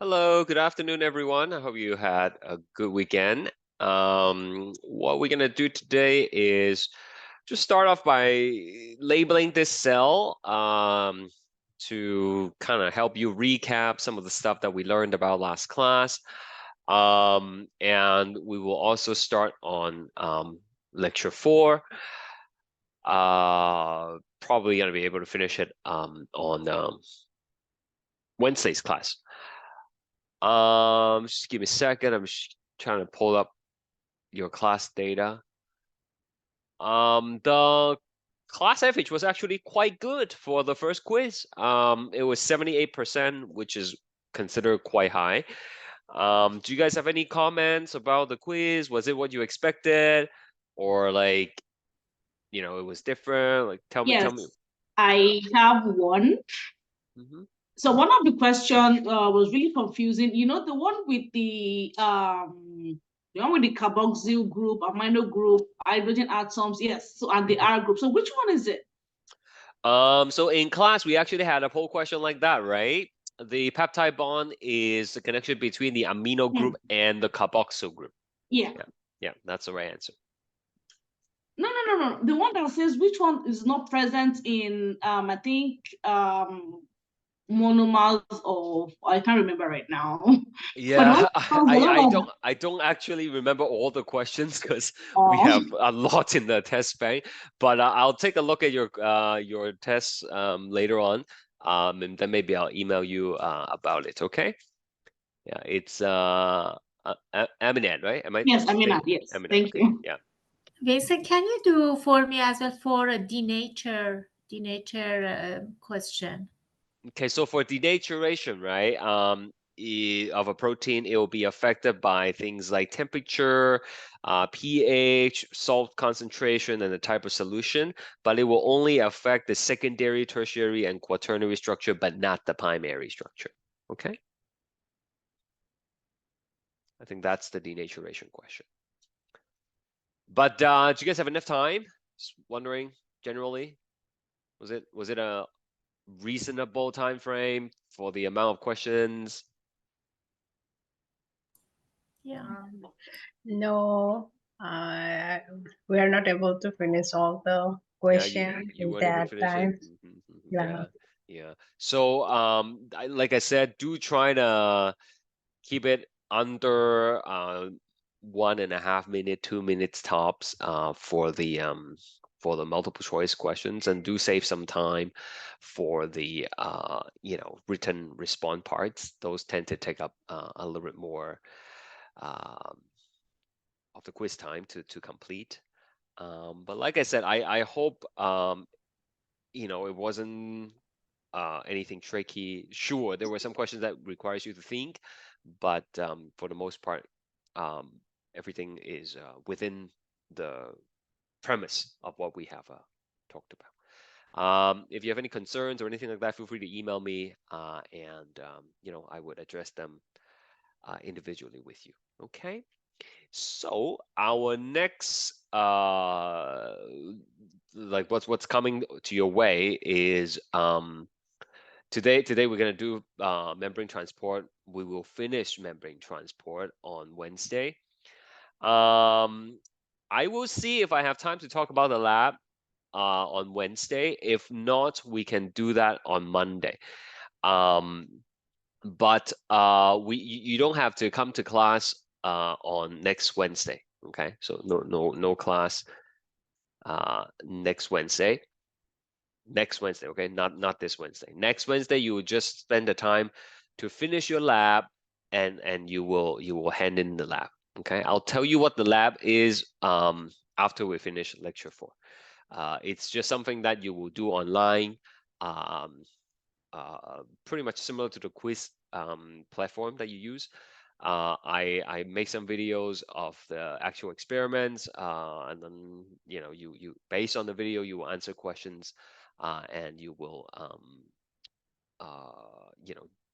Hello, good afternoon, everyone. I hope you had a good weekend. What we're gonna do today is just start off by labeling this cell to kind of help you recap some of the stuff that we learned about last class. And we will also start on lecture 4. Probably gonna be able to finish it on Wednesday's class. Just give me a second. I'm just trying to pull up your class data. The class average was actually quite good for the first quiz. It was 78%, which is considered quite high. Do you guys have any comments about the quiz? Was it what you expected? Or like, it was different? Like, tell me. Yes, I have one. Mhm. So one of the questions was really confusing. You know, the one with the carboxyl group, amino group, hydrogen atoms. Yes, so and the R group. So which one is it? So in class, we actually had a poll question like that, right? The peptide bond is the connection between the amino Hmm. group and the carboxyl group. Yeah. Yeah, that's the right answer. No, no, no, no. The one that says which one is not present in I think monomers, or I can't remember right now. But the one Yeah, that has a lot of I don't actually remember all the questions because we oh, have a lot in the test bank. But I'll take a look at your tests later on, and then maybe I'll email you about it. Okay? Yeah, it's Aminat, right? Am I yes, I mean saying yes. Aminat? Thank Okay, you. yeah. Okay, so can you do for me as well for a denature question? Okay, so for denaturation, right, of a protein, it will be affected by things like temperature, pH, salt concentration, and the type of solution, but it will only affect the secondary, tertiary, and quaternary structure, but not the primary structure. Okay? I think that's the denaturation question. But do you guys have enough time? Just wondering, generally, was it a reasonable time frame for the amount of questions? Yeah. No, we are not able to finish all the Yeah, questions you in weren't able to that finish it. time. Yeah. Yeah, yeah. So, like I said, do try to keep it under 1.5 minute, 2 minutes tops for the multiple choice questions, and do save some time for the written response parts. Those tend to take up a little bit more um, of the quiz time to complete. But like I said, I hope it wasn't anything tricky. Sure, there were some questions that requires you to think, but for the most part, um, everything is within the premise of what we have talked about. If you have any concerns or anything like that, feel free to email me, and I would address them individually with you. Okay. So our next like what's coming to your way is today we're gonna do membrane transport. We will finish membrane transport on Wednesday. I will see if I have time to talk about the lab on Wednesday. If not, we can do that on Monday. Um, but you don't have to come to class on next Wednesday. Okay, so no class next Wednesday. Next Wednesday, okay, not this Wednesday. Next Wednesday, you will just spend the time to finish your lab, and you will hand in the lab. Okay, I'll tell you what the lab is after we finish lecture 4. It's just something that you will do online. Um, Pretty much similar to the quiz platform that you use. I make some videos of the actual experiments, and then you based on the video you will answer questions, and you will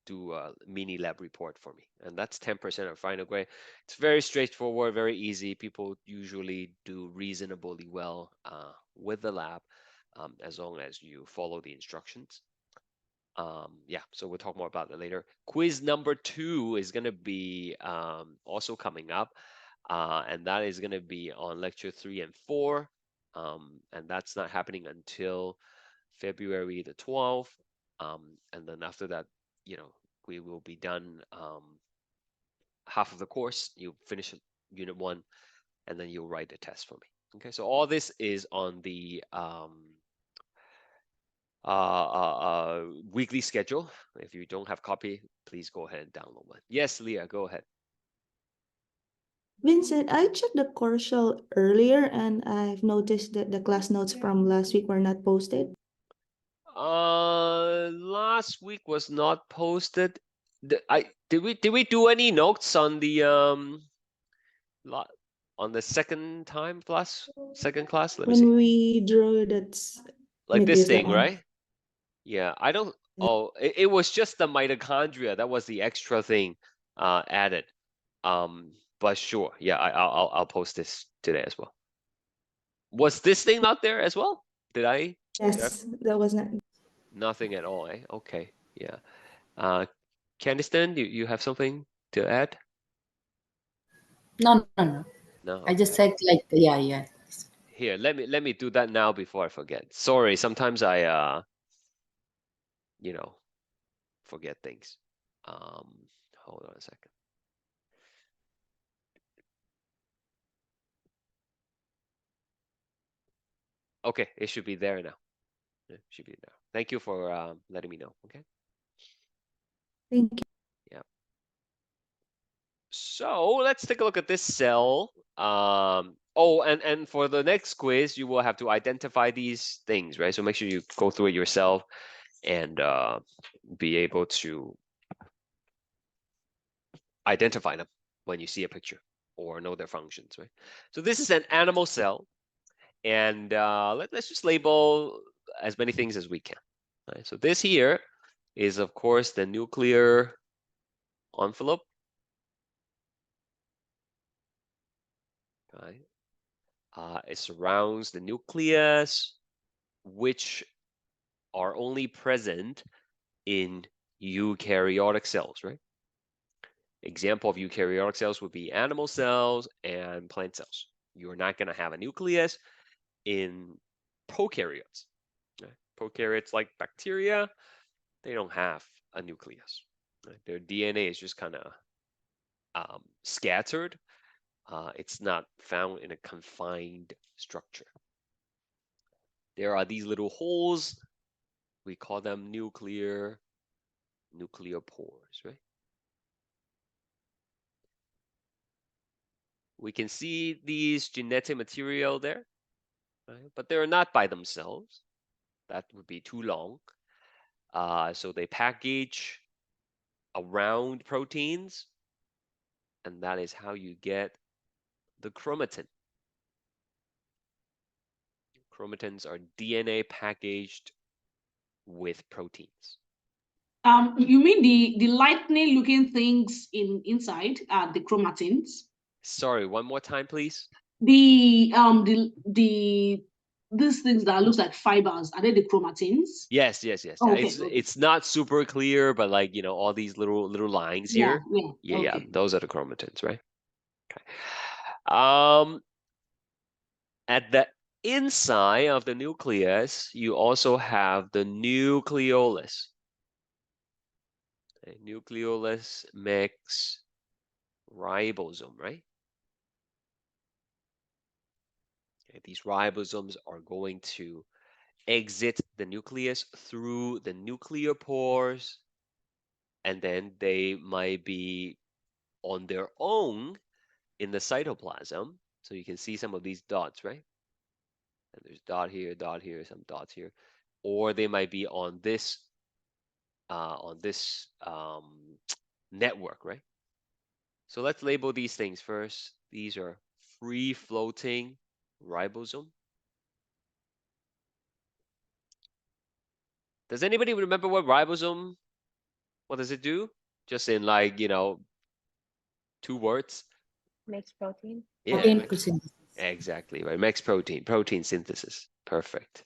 do a mini lab report for me, and that's 10% of final grade. It's very straightforward, very easy. People usually do reasonably well with the lab, as long as you follow the instructions. Yeah, so we'll talk more about that later. Quiz number 2 is going to be also coming up, and that is going to be on lecture 3 and 4, and that's not happening until February the 12th, and then after that, you know, we will be done half of the course. You finish unit 1, and then you'll write the test for me. Okay, so all this is on the weekly schedule. If you don't have copy, please go ahead and download one. Yes, Leah, go ahead. Vincent, I checked the course shell earlier and I've noticed that the class notes from last week were not posted. Last week was not posted. Did we do any notes on the on the second class? Let me see. When we drew that's Like this use that thing, one. right? Yeah, I don't. Oh, it was just the mitochondria. That was the extra thing added. But sure, yeah, I'll post this today as well. Was this thing not there as well? Did I? Yes, that was not. Nothing at all, eh? Okay, yeah. Candice, you have something to add? No. No. I just Okay. said like, yeah. Here, let me do that now before I forget. Sorry, sometimes I you know, forget things. Hold on a second. Okay, it should be there now. It should be there. Thank you for letting me know. Okay. Thank you. Yeah. So let's take a look at this cell. Oh, and for the next quiz, you will have to identify these things, right? So make sure you go through it yourself and be able to identify them when you see a picture or know their functions, right? So this is an animal cell, and let's just label as many things as we can. Right? So this here is, of course, the nuclear envelope. Right? It surrounds the nucleus, which are only present in eukaryotic cells, right? Example of eukaryotic cells would be animal cells and plant cells. You're not going to have a nucleus in prokaryotes. Right? Prokaryotes like bacteria, they don't have a nucleus. Right? Their DNA is just kind of scattered. It's not found in a confined structure. There are these little holes. We call them nucleopores, right? We can see these genetic material there, right? But they're not by themselves. That would be too long. So they package around proteins, and that is how you get the chromatin. Chromatins are DNA packaged with proteins. You mean the lightning looking things inside are the chromatins? Sorry, one more time, please. The these things that looks like fibers, are they the chromatins? Yes. Okay, It's not super clear, but like, you know, all these little lines here. Yeah, okay. those are the chromatins, right? Okay. At the inside of the nucleus, you also have the nucleolus. Okay, nucleolus makes ribosome, right? Okay, these ribosomes are going to exit the nucleus through the nucleopores, and then they might be on their own in the cytoplasm. So you can see some of these dots, right? And there's dot here, some dots here, or they might be on this network, right? So let's label these things first. These are free-floating ribosome. Does anybody remember what ribosome? What does it do? Just in like, you know, 2 words. Makes protein. Yeah, Protein synthesis. exactly, right? Makes protein synthesis. Perfect.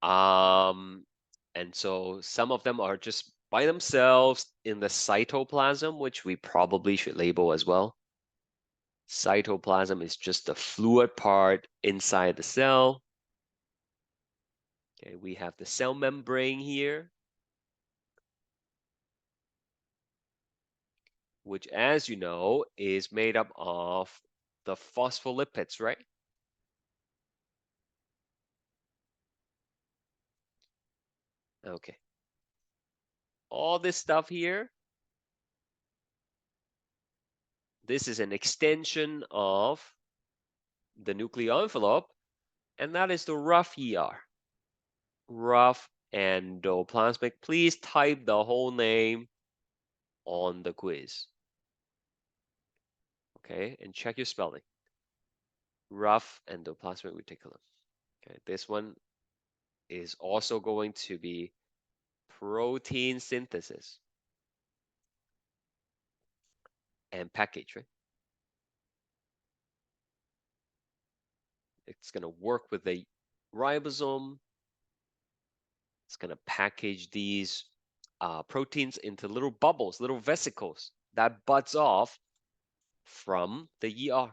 And so some of them are just by themselves in the cytoplasm, which we probably should label as well. Cytoplasm is just the fluid part inside the cell. Okay, we have the cell membrane here, which, as you know, is made up of the phospholipids, right? Okay. All this stuff here, this is an extension of the nuclear envelope, and that is the rough ER. Rough endoplasmic. Please type the whole name on the quiz. Okay, and check your spelling. Rough endoplasmic reticulum. Okay, this one is also going to be protein synthesis and package, right? It's going to work with the ribosome. It's going to package these proteins into little bubbles, little vesicles that buds off from the ER.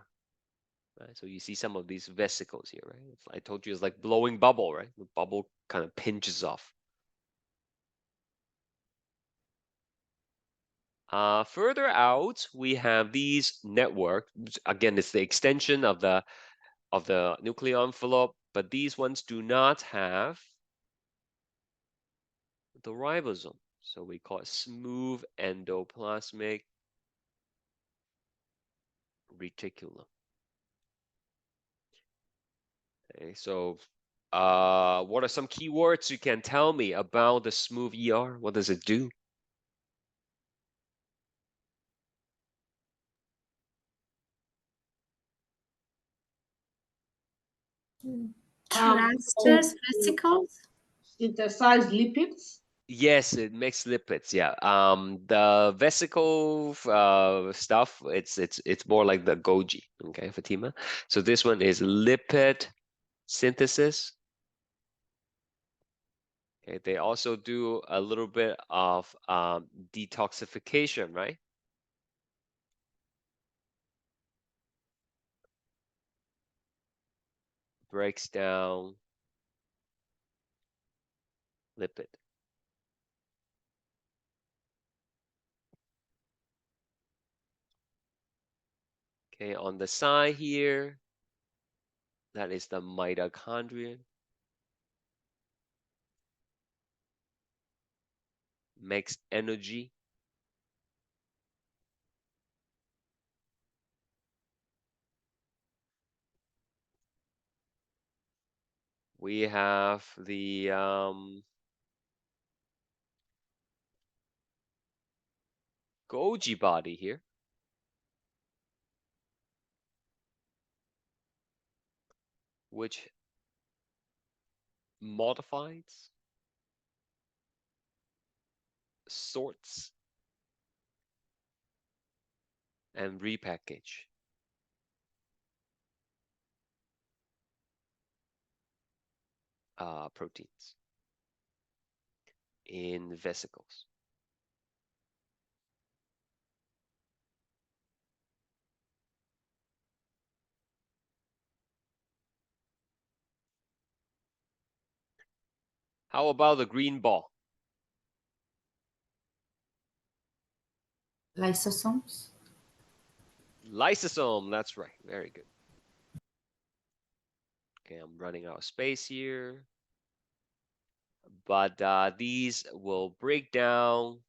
Right? So you see some of these vesicles here, right? I told you it's like blowing bubble, right? The bubble kind of pinches off. Further out, we have these network. Again, it's the extension of the nuclear envelope, but these ones do not have the ribosome. So we call it smooth endoplasmic reticulum. Okay, so what are some keywords you can tell me about the smooth ER? What does it do? Clusters, vesicles. Synthesize lipids. Yes, it makes lipids. Yeah. The vesicle stuff, it's more like the Golgi. Okay, Fatima. So this one is lipid synthesis. Okay, they also do a little bit of detoxification, right? Breaks down lipid. Okay, on the side here, that is the mitochondrion. Makes energy. We have the Golgi body here. Which modifies, sorts, and repackage proteins in vesicles. How about the green ball? Lysosomes. Lysosome, that's right. Very good. Okay, I'm running out of space here. But these will break down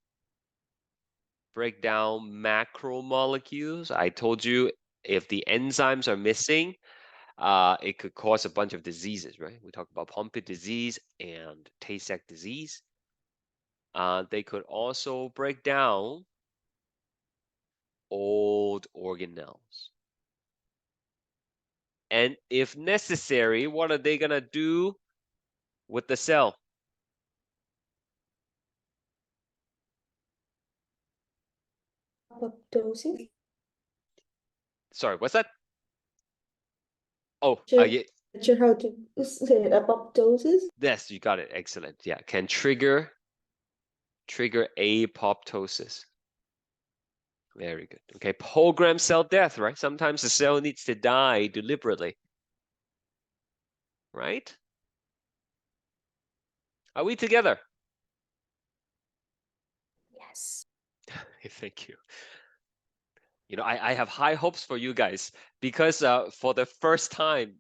macromolecules. I told you if the enzymes are missing, it could cause a bunch of diseases, right? We talked about Pompe disease and Tay-Sachs disease. They could also break down old organelles. And if necessary, what are they gonna do with the cell? Apoptosis. Sorry, what's that? Oh, Sure. yeah, Not sure how to say it. Apoptosis. Yes, you got it. Excellent. Yeah, can trigger apoptosis. Very good. Okay, program cell death, right? Sometimes the cell needs to die deliberately. Right? Are we together? Yes. Thank you. You know, I have high hopes for you guys because for the first time,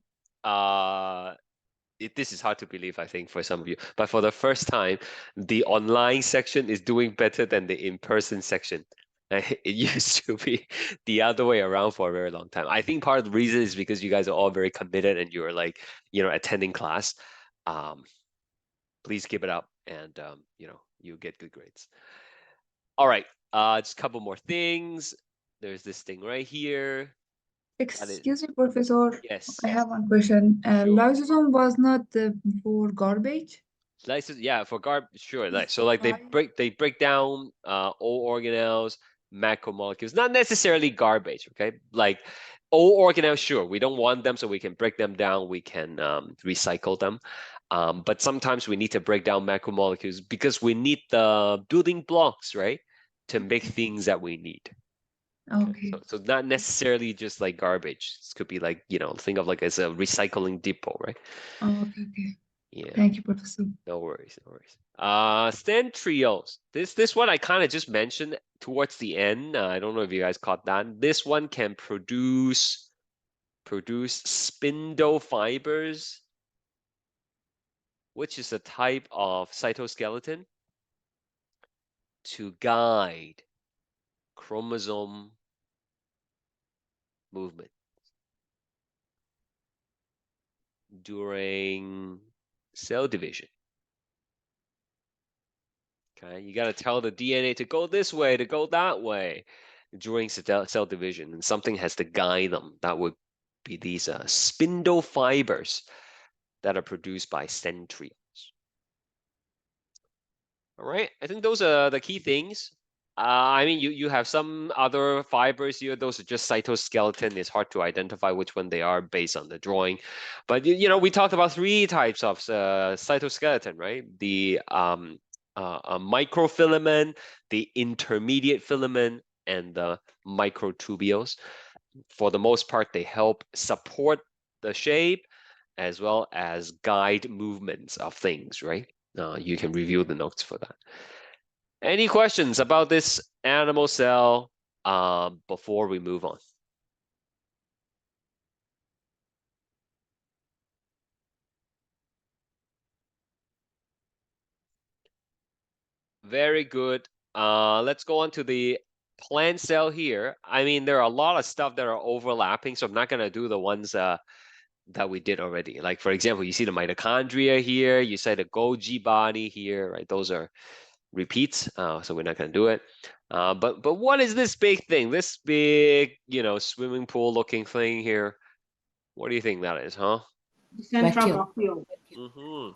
this is hard to believe, I think, for some of you, but for the first time, the online section is doing better than the in-person section. It used to be the other way around for a very long time. I think part of the reason is because you guys are all very committed and you're like, you know, attending class. Please keep it up and, you know, you get good grades. All right, just a couple more things. There's this thing right here. Excuse me, Professor. Yes. I have one question. Sure. Lysosome was not for garbage? Yeah, for sure. Like, so like they break down all organelles, macromolecules, not necessarily garbage, okay? Like all organelles, sure, we don't want them, so we can break them down, we can recycle them. But sometimes we need to break down macromolecules because we need the building blocks, right? To make things that we need. Okay. So not necessarily just like garbage. This could be like, you know, think of like as a recycling depot, right? Okay. Yeah. Thank you, Professor. No worries, no worries. Centrioles. This one I kind of just mentioned towards the end. I don't know if you guys caught that. This one can produce spindle fibers, which is a type of cytoskeleton to guide chromosome movement during cell division. Okay, you got to tell the DNA to go this way, to go that way during cell division, and something has to guide them. That would be these spindle fibers that are produced by centrioles. All right, I think those are the key things. I mean, you have some other fibers here. Those are just cytoskeleton. It's hard to identify which one they are based on the drawing. But you know, we talked about 3 types of cytoskeleton, right? The a microfilament, the intermediate filament, and the microtubules. For the most part, they help support the shape as well as guide movements of things, right? You can review the notes for that. Any questions about this animal cell before we move on? Very good. Let's go on to the plant cell here. I mean, there are a lot of stuff that are overlapping, so I'm not gonna do the ones that we did already. Like for example, you see the mitochondria here, you see the Golgi body here, right? Those are repeats, so we're not gonna do it. But what is this big thing? This big, you know, swimming pool looking thing here? What do you think that is, huh? The central Vacuole. vacuole.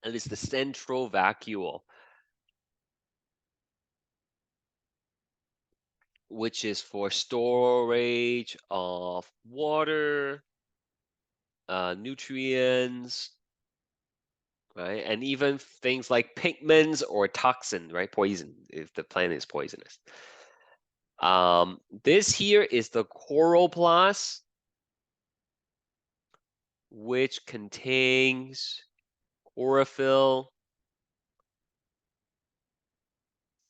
And it's the central vacuole, which is for storage of water, nutrients, right? And even things like pigments or toxin, right? Poison, if the plant is poisonous. This here is the chloroplast, which contains chlorophyll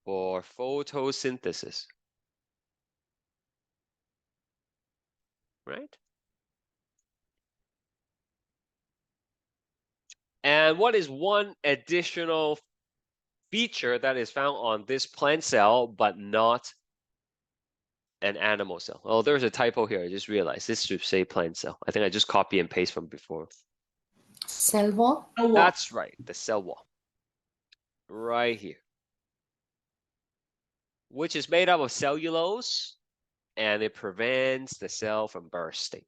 for photosynthesis, right? And what is one additional feature that is found on this plant cell, but not an animal cell? Oh, there's a typo here. I just realized this should say plant cell. I think I just copy and paste from before. Cell wall. That's right, the cell wall. Right here. Which is made up of cellulose, and it prevents the cell from bursting.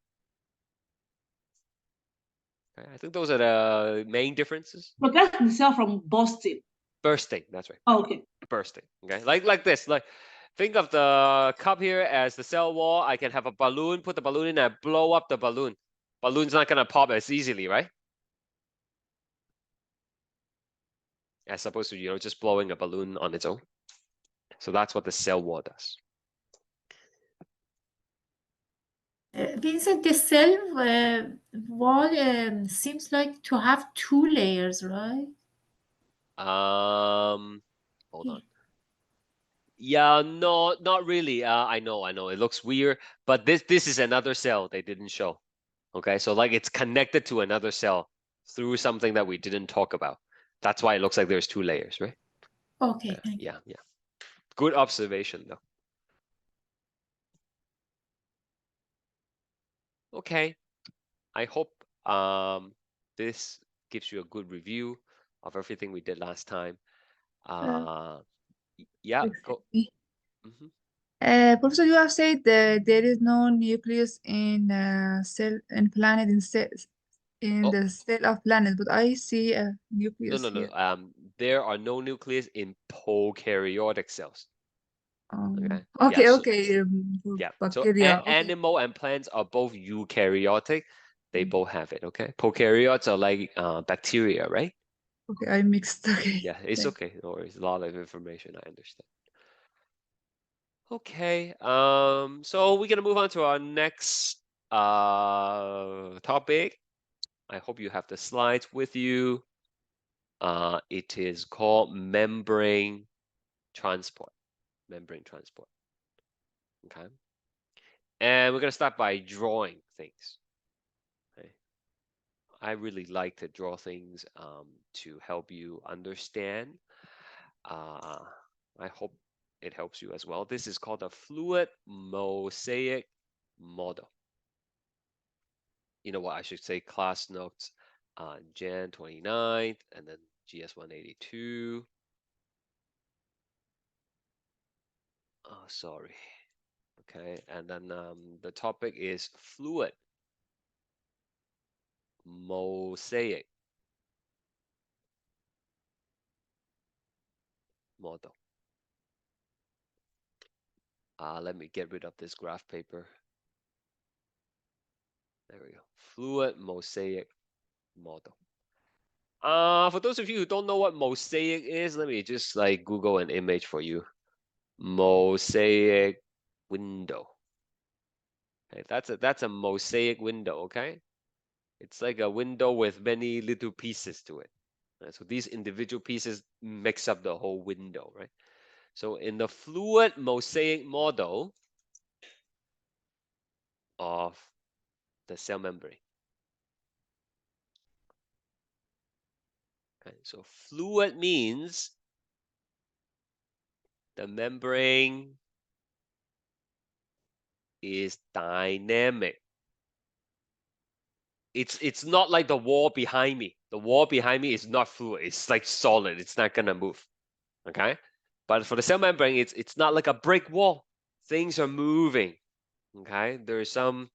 Okay, I think those are the main differences. But that's the cell from Boston. Bursting, that's right. Oh, okay. Bursting, okay? Like this, like think of the cup here as the cell wall. I can have a balloon, put the balloon in and blow up the balloon. balloon's not gonna pop as easily, right? As opposed to, you know, just blowing a balloon on its own. So that's what the cell wall does. Vincent, the cell wall seems like to have 2 layers, right? Hold on. Yeah, no, not really. I know. It looks weird, but this is another cell they didn't show. Okay, so like it's connected to another cell through something that we didn't talk about. That's why it looks like there's 2 layers, right? Okay, thank you. Yeah. Good observation, though. Okay, I hope this gives you a good review of everything we did last time. Yeah, go. Exactly. Mhm. Professor, you have said that there is no nucleus in cell in planet in Oh. the cell of planet, but I see a nucleus No. here. There are no nucleus in prokaryotic cells. Okay. Okay, Yeah, so, okay. yeah. So Bacteria. Okay. animal and plants are both eukaryotic. They both have it. Okay. Prokaryotes are like bacteria, right? Okay, I mixed. Okay. Yeah, it's Thank- okay. No worries. A lot of information. I understand. Okay. So we're gonna move on to our next topic. I hope you have the slides with you. It is called membrane transport. Membrane transport. Okay. And we're gonna start by drawing things. Okay. I really like to draw things to help you understand. I hope it helps you as well. This is called a fluid mosaic model. You know what, I should say class notes Jan 29th and then GS 182. Oh, sorry. Okay, and then the topic is fluid mosaic model. Let me get rid of this graph paper. There we go. Fluid mosaic model. For those of you who don't know what mosaic is, let me just like Google an image for you. Mosaic window. Okay, that's a mosaic window, okay? It's like a window with many little pieces to it. Right? So these individual pieces makes up the whole window, right? So in the fluid mosaic model of the cell membrane. Okay, so fluid means the membrane is dynamic. It's not like the wall behind me. The wall behind me is not fluid. It's like solid. It's not gonna move. Okay, but for the cell membrane, it's not like a brick wall. Things are moving. Okay, there's some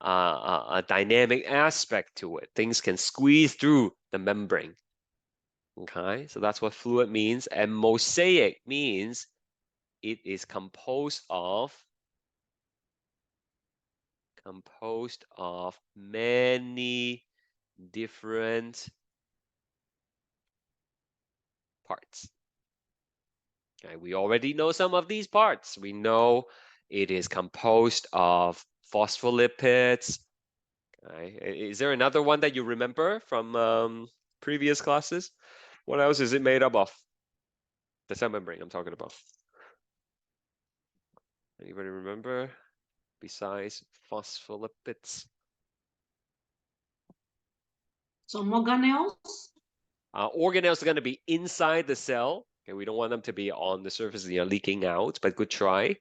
a dynamic aspect to it. Things can squeeze through the membrane. Okay, so that's what fluid means. And mosaic means it is composed of many different parts. Okay, we already know some of these parts. We know it is composed of phospholipids. Okay. Is there another one that you remember from previous classes? What else is it made up of? The cell membrane I'm talking about. Anybody remember besides phospholipids? So organelles. Organelles are going to be inside the cell. Okay, we don't want them to be on the surface, leaking out, but good try.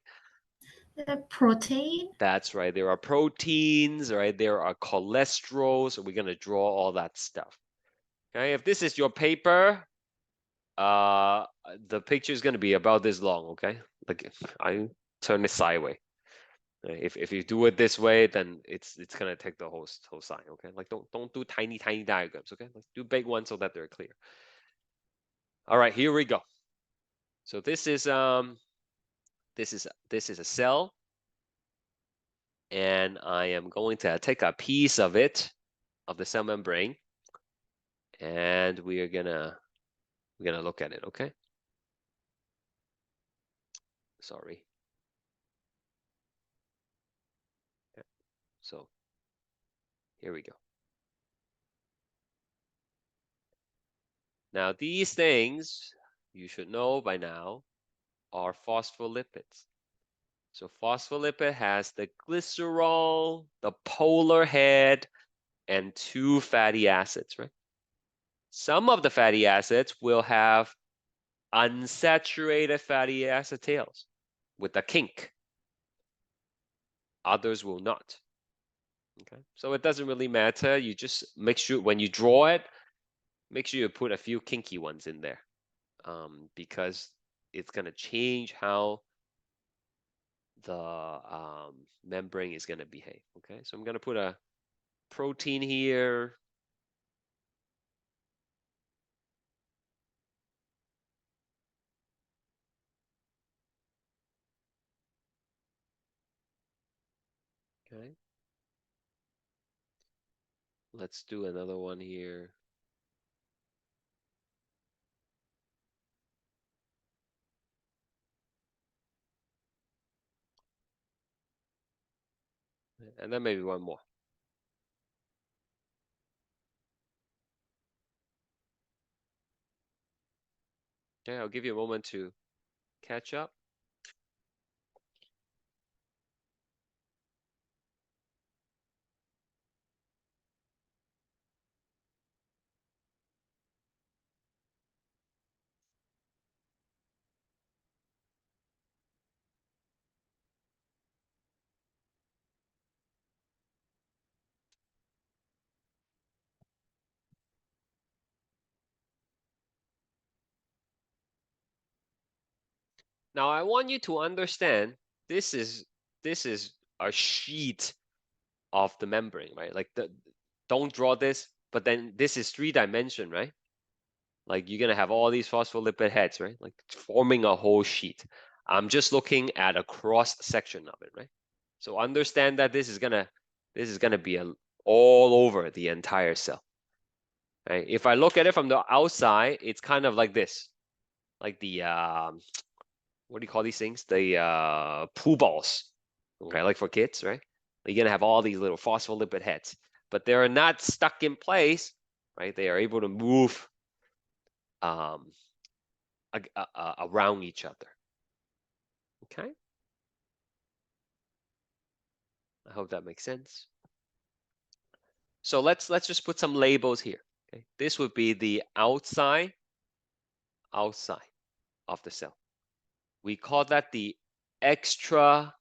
Protein. That's right. There are proteins, right? There are cholesterol. So we're going to draw all that stuff. Okay, if this is your paper, the picture is going to be about this long, okay? Like I turn it sideways. If you do it this way, then it's gonna take the whole side, okay? Like don't do tiny diagrams, okay? Let's do big ones so that they're clear. All right, here we go. So this is a cell. And I am going to take a piece of it, of the cell membrane, and we're gonna look at it, okay? Sorry. Okay. So here we go. Now these things you should know by now are phospholipids. So phospholipid has the glycerol, the polar head, and 2 fatty acids, right? Some of the fatty acids will have unsaturated fatty acid tails with a kink. Others will not. Okay, so it doesn't really matter. You just make sure when you draw it, make sure you put a few kinky ones in there, because it's gonna change how the membrane is gonna behave. Okay, so I'm gonna put a protein here. Okay. Let's do another one here. And then maybe one more. Okay, I'll give you a moment to catch up. Now I want you to understand this is a sheet of the membrane, right? Like don't draw this, but then this is 3-dimension, right? Like you're gonna have all these phospholipid heads, right? Like forming a whole sheet. I'm just looking at a cross section of it, right? So understand that this is gonna be all over the entire cell. Right? If I look at it from the outside, it's kind of like this, like the what do you call these things? The pool balls. Okay, like for kids, right? You're gonna have all these little phospholipid heads, but they're not stuck in place, right? They are able to move around each other. Okay, I hope that makes sense. So let's just put some labels here. Okay, this would be the outside of the cell. We call that the extracellular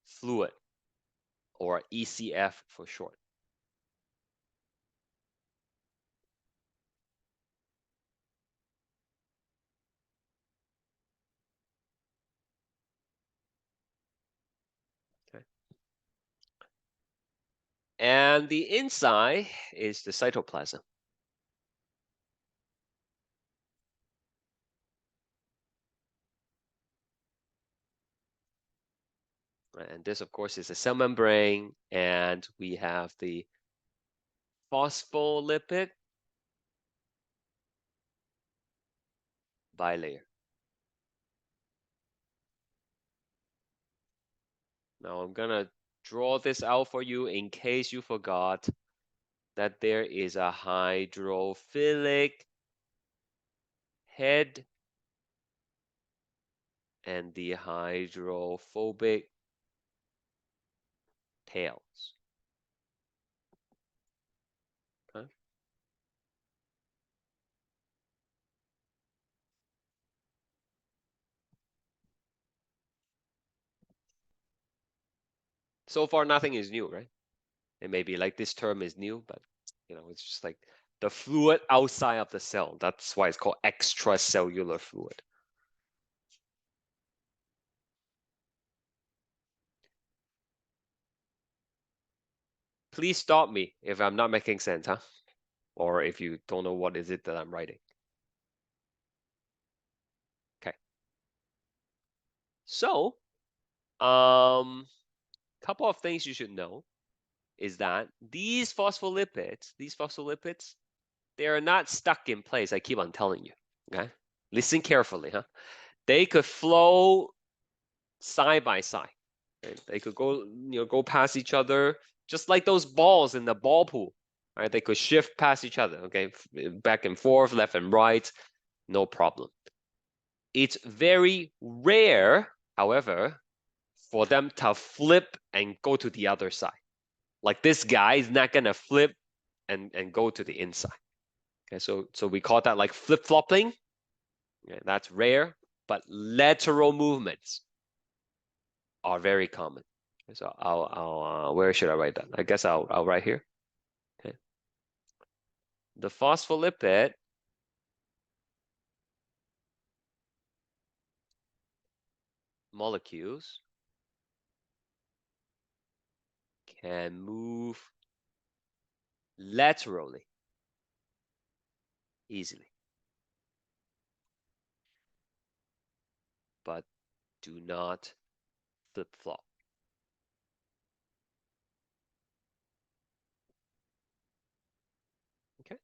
fluid, or ECF for short. Okay. And the inside is the cytoplasm. And this, of course, is a cell membrane, and we have the phospholipid bilayer. Now I'm gonna draw this out for you in case you forgot that there is a hydrophilic head and the hydrophobic tails. Okay. So far, nothing is new, right? It may be like this term is new, but it's just like the fluid outside of the cell. That's why it's called extracellular fluid. Please stop me if I'm not making sense, huh? Or if you don't know what is it that I'm writing. Okay. So, couple of things you should know is that these phospholipids, they are not stuck in place. I keep on telling you, okay? Listen carefully, huh? They could flow side by side. Right? They could go, go past each other, just like those balls in the ball pool. Right? They could shift past each other, okay? Back and forth, left and right, no problem. It's very rare, however, for them to flip and go to the other side. Like this guy is not gonna flip and go to the inside. Okay, so we call that like flip-flopping. Okay, that's rare, but lateral movements are very common. So I'll where should I write that? I guess I'll write here. Okay. The phospholipid molecules can move laterally easily, but do not flip-flop. Okay.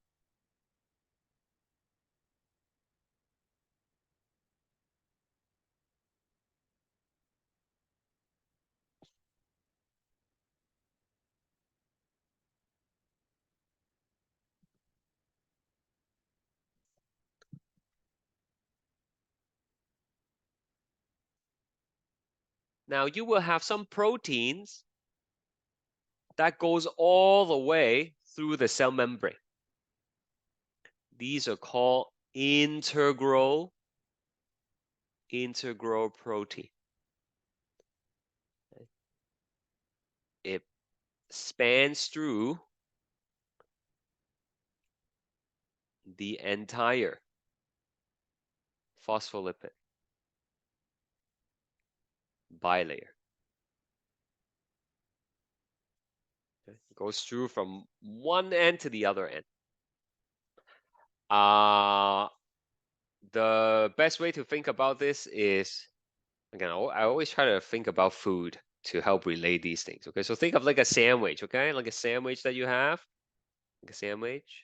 Now you will have some proteins that goes all the way through the cell membrane. These are called integral protein. It spans through the entire phospholipid bilayer. Okay. It goes through from one end to the other end. The best way to think about this is, again, I always try to think about food to help relate these things. Okay, so think of like a sandwich, okay? Like a sandwich that you have, like a sandwich.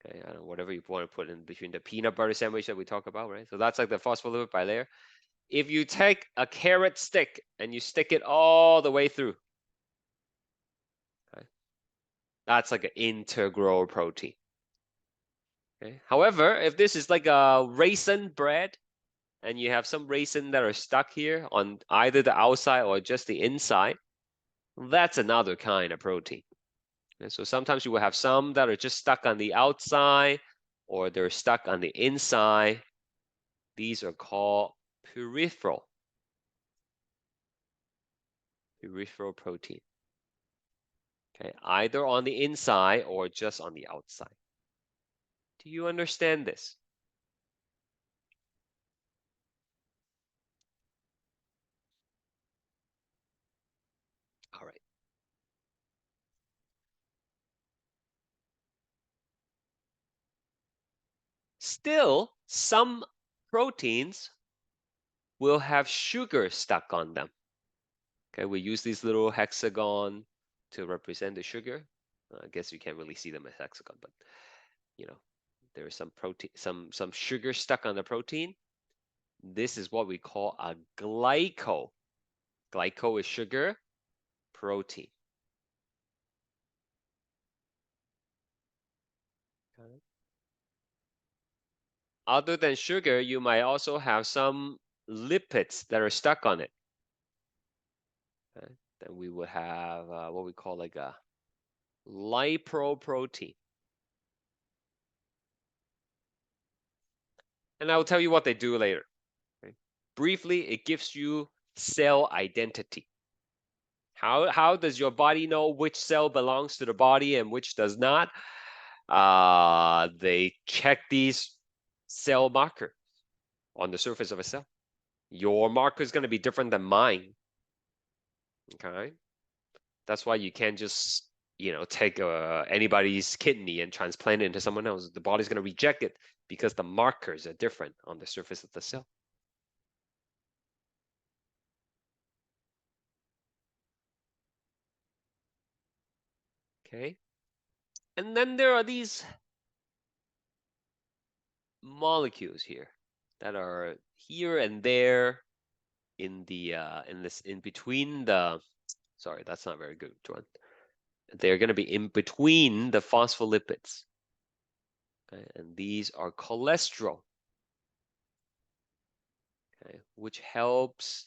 Okay, I don't know, whatever you want to put in between the peanut butter sandwich that we talk about, right? So that's like the phospholipid bilayer. If you take a carrot stick and you stick it all the way through, okay, that's like an integral protein. Okay. However, if this is like a raisin bread and you have some raisin that are stuck here on either the outside or just the inside, that's another kind of protein. Okay, so sometimes you will have some that are just stuck on the outside or they're stuck on the inside. These are called peripheral protein. Okay, either on the inside or just on the outside. Do you understand this? All right. Still, some proteins will have sugar stuck on them. Okay, we use these little hexagon to represent the sugar. I guess you can't really see them as hexagon, but there is some protein, some sugar stuck on the protein. This is what we call a glyco. Glyco is sugar, protein. Okay. Other than sugar, you might also have some lipids that are stuck on it. Okay. Then we would have what we call like a lipoprotein. And I will tell you what they do later. Okay. Briefly, it gives you cell identity. How does your body know which cell belongs to the body and which does not? They check these cell markers on the surface of a cell. Your marker is going to be different than mine. Okay, that's why you can't just take anybody's kidney and transplant it into someone else. The body's going to reject it because the markers are different on the surface of the cell. Okay. And then there are these molecules here that are here and there in the in between the, sorry, that's not very good, John. They're going to be in between the phospholipids. Okay, and these are cholesterol. Okay, which helps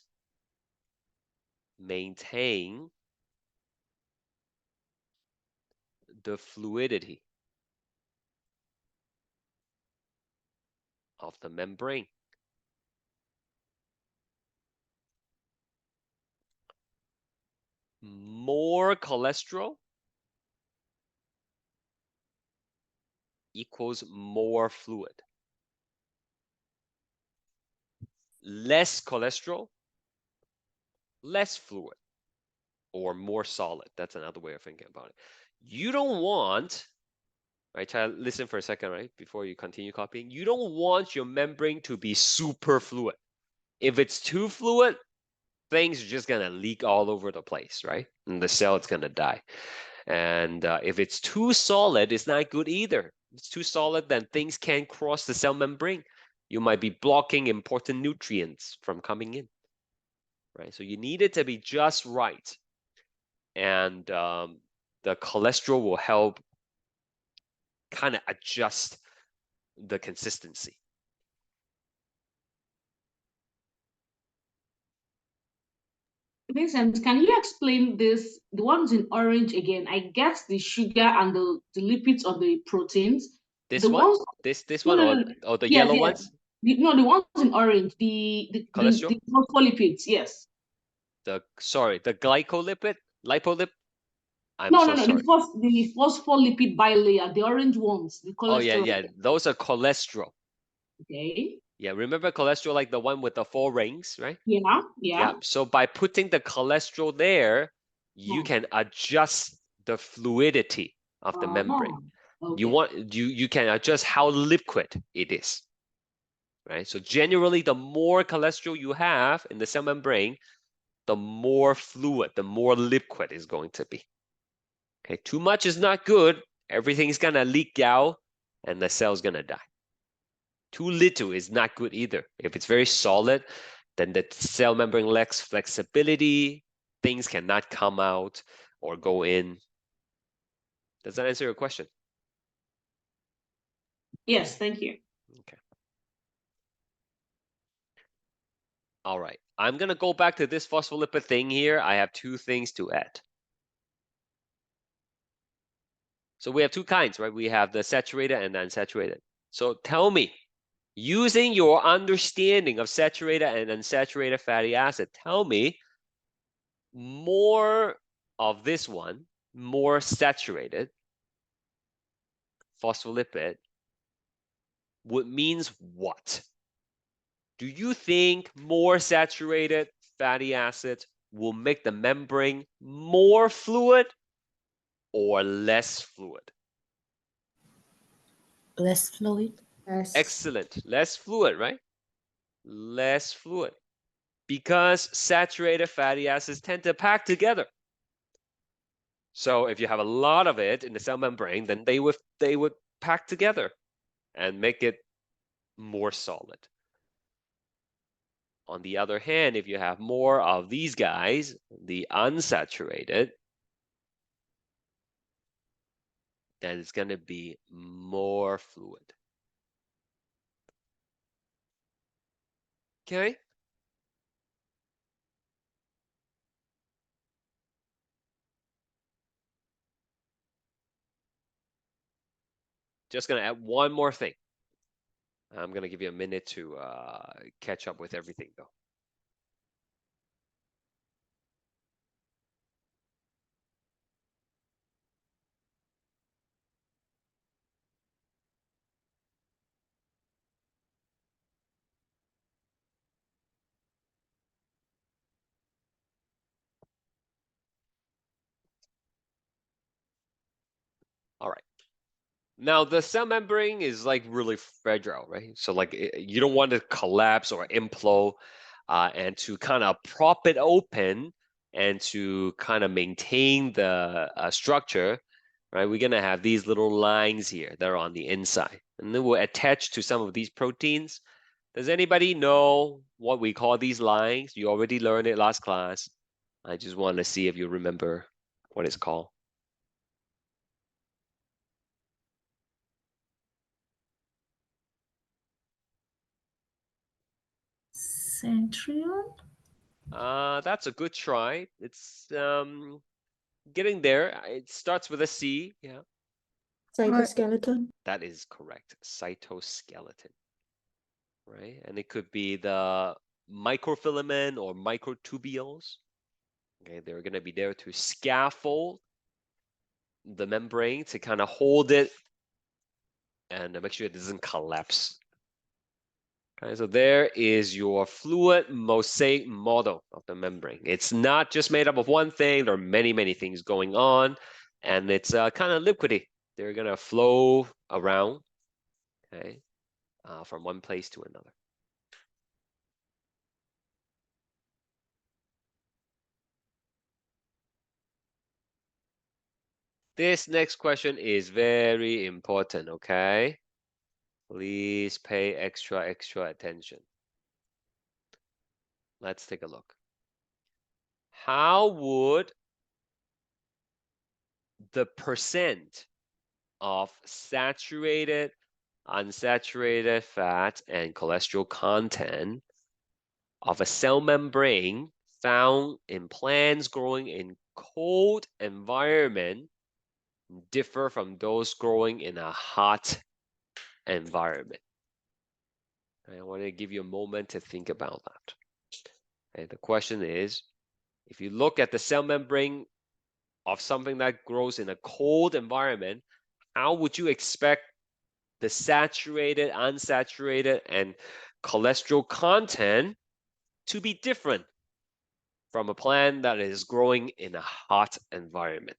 maintain the fluidity of the membrane. More cholesterol equals more fluid. Less cholesterol, less fluid, or more solid. That's another way of thinking about it. You don't want, right, child, listen for a second, right, before you continue copying. You don't want your membrane to be super fluid. If it's too fluid, things are just gonna leak all over the place, right? And the cell is gonna die. And if it's too solid, it's not good either. If it's too solid, then things can't cross the cell membrane. You might be blocking important nutrients from coming in, right? So you need it to be just right. And the cholesterol will help kind of adjust the consistency. Vincent, can you explain this? The ones in orange again. I get the sugar and the lipids of the proteins. This The one, ones, this no, one, no, no, or the yes, yellow yes. ones, No, the ones in orange, the cholesterol, phospholipids, yes. the glycolipid, lipolip. I'm No, so no, no, sorry. the phospholipid bilayer, the orange ones, the Oh yeah, cholesterol. yeah. Those are cholesterol. Okay. Yeah, remember cholesterol, like the one with the 4 rings, right? Yeah, yeah. So by putting the cholesterol there, you can adjust the fluidity of the membrane. Okay. You can adjust how liquid it is, right? So generally, the more cholesterol you have in the cell membrane, the more fluid, the more liquid is going to be. Okay, too much is not good. Everything's gonna leak out, and the cell's gonna die. Too little is not good either. If it's very solid, then the cell membrane lacks flexibility. Things cannot come out or go in. Does that answer your question? Yes, thank you. Okay. All right. I'm going to go back to this phospholipid thing here. I have 2 things to add. So we have 2 kinds, right? We have the saturated and unsaturated. So tell me, using your understanding of saturated and unsaturated fatty acid, tell me more of this one, more saturated phospholipid, would means what? Do you think more saturated fatty acids will make the membrane more fluid or less fluid? Less fluid. Yes. Excellent. Less fluid, right? Less fluid. Because saturated fatty acids tend to pack together. So if you have a lot of it in the cell membrane, then they would pack together and make it more solid. On the other hand, if you have more of these guys, the unsaturated, then it's going to be more fluid. Okay? Just going to add one more thing. I'm going to give you a minute to catch up with everything, though. All right. Now, the cell membrane is like really fragile, right? So like you don't want to collapse or implode, and to kind of prop it open and to kind of maintain the structure, right? We're gonna have these little lines here that are on the inside, and then we'll attach to some of these proteins. Does anybody know what we call these lines? You already learned it last class. I just want to see if you remember what it's called. Centriole? That's a good try. It's getting there. It starts with a C. Yeah, Cytoskeleton. that is correct. Cytoskeleton, right? And it could be the microfilament or microtubules. Okay, they're going to be there to scaffold the membrane to kind of hold it and make sure it doesn't collapse. Okay, so there is your fluid mosaic model of the membrane. It's not just made up of one thing. There are many, many things going on, and it's kind of liquidy. They're going to flow around, okay, from one place to another. This next question is very important, okay? Please pay extra attention. Let's take a look. How would the percent of saturated, unsaturated fat, and cholesterol content of a cell membrane found in plants growing in cold environment differ from those growing in a hot environment? I want to give you a moment to think about that. And the question is, if you look at the cell membrane of something that grows in a cold environment, how would you expect the saturated, unsaturated, and cholesterol content to be different from a plant that is growing in a hot environment?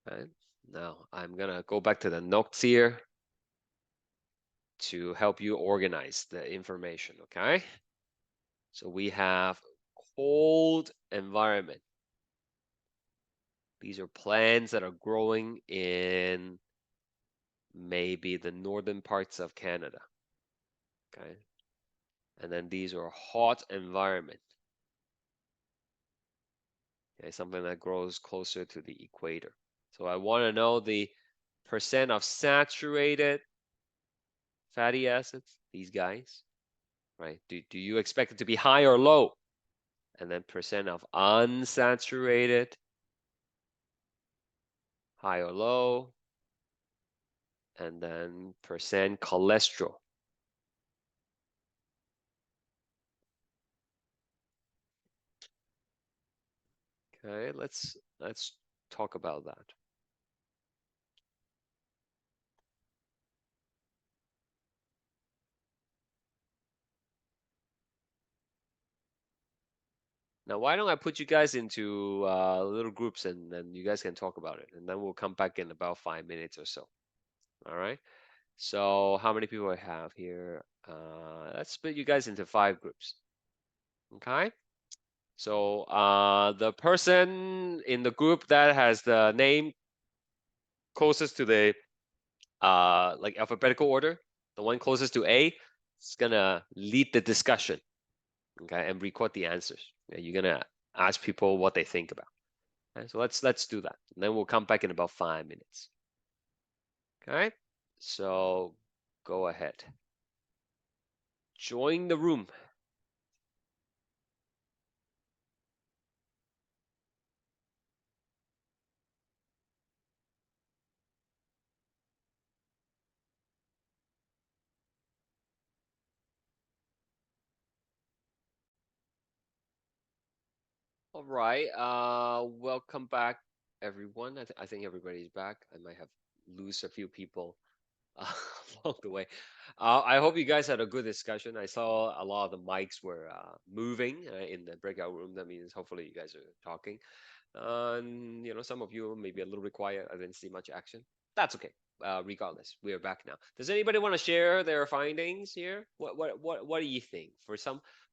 Right. Now, I'm gonna go back to the notes here to help you organize the information, okay? So we have cold environment. These are plants that are growing in maybe the northern parts of Canada, okay? And then these are hot environment. Okay, something that grows closer to the equator. So I want to know the percent of saturated fatty acids, these guys, right? Do you expect it to be high or low? And then percent of unsaturated, high or low, and then percent cholesterol. Okay, let's talk about that. Now, why don't I put you guys into little groups and then you guys can talk about it, and then we'll come back in about 5 minutes or so. All right. So how many people I have here? Let's split you guys into 5 groups. Okay. So the person in the group that has the name closest to the like alphabetical order, the one closest to A, is gonna lead the discussion. Okay, and record the answers. Okay, you're gonna ask people what they think about. Okay, so let's do that. And then we'll come back in about 5 minutes. Okay, so go ahead. Join the room. All right, welcome back, everyone. I think everybody's back. I might have lose a few people along the way. I hope you guys had a good discussion. I saw a lot of the mics were moving in the breakout room. That means hopefully you guys are talking. And you know, some of you may be a little bit quiet. I didn't see much action. That's okay. regardless, we are back now. Does anybody want to share their findings here? What do you think?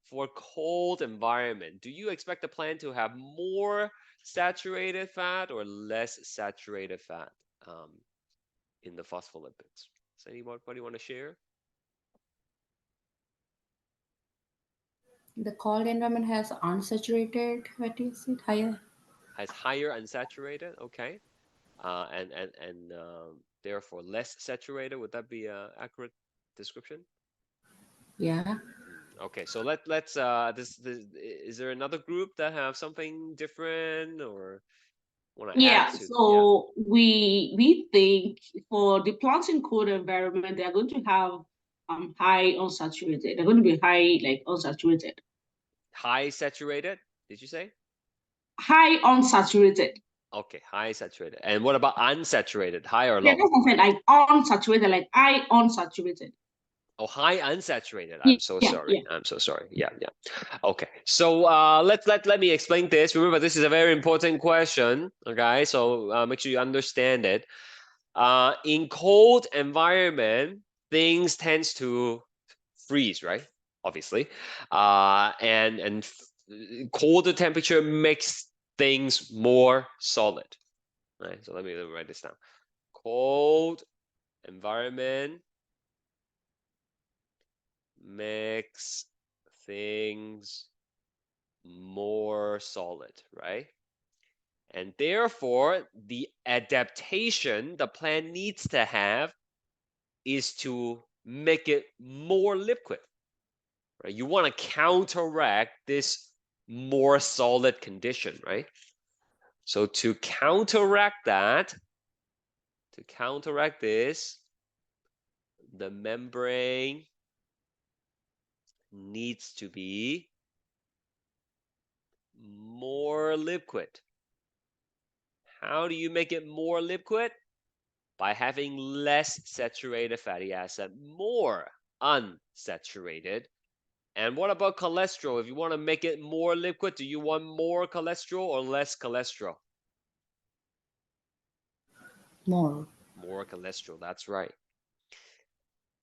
For cold environment, do you expect the plant to have more saturated fat or less saturated fat in the phospholipids? Does anybody want to share? The cold environment has unsaturated fatty acid higher. Has higher unsaturated, okay, and therefore less saturated. Would that be an accurate description? Yeah. Okay, so let's is there another group that have something different or want to Yeah, add to? so we think for the plants in cold environment, they are going to have high unsaturated. They're going to be high like unsaturated. High saturated, did you say? High unsaturated. Okay, high saturated. And what about unsaturated? High or Yeah, low? that's what I said, like unsaturated, like high unsaturated. Oh, high unsaturated. Yeah, I'm so yeah, sorry. yeah. I'm so sorry. Yeah. Okay. So let me explain this. Remember, this is a very important question. Okay, so make sure you understand it. In cold environment, things tends to freeze, right? Obviously. And colder temperature makes things more solid. Right. So let me write this down. Cold environment makes things more solid, right? And therefore, the adaptation the plant needs to have is to make it more liquid, right? You want to counteract this more solid condition, right? So to counteract this, the membrane needs to be more liquid. How do you make it more liquid? By having less saturated fatty acid, more unsaturated. And what about cholesterol? If you want to make it more liquid, do you want more cholesterol or less cholesterol? More. More cholesterol, that's right.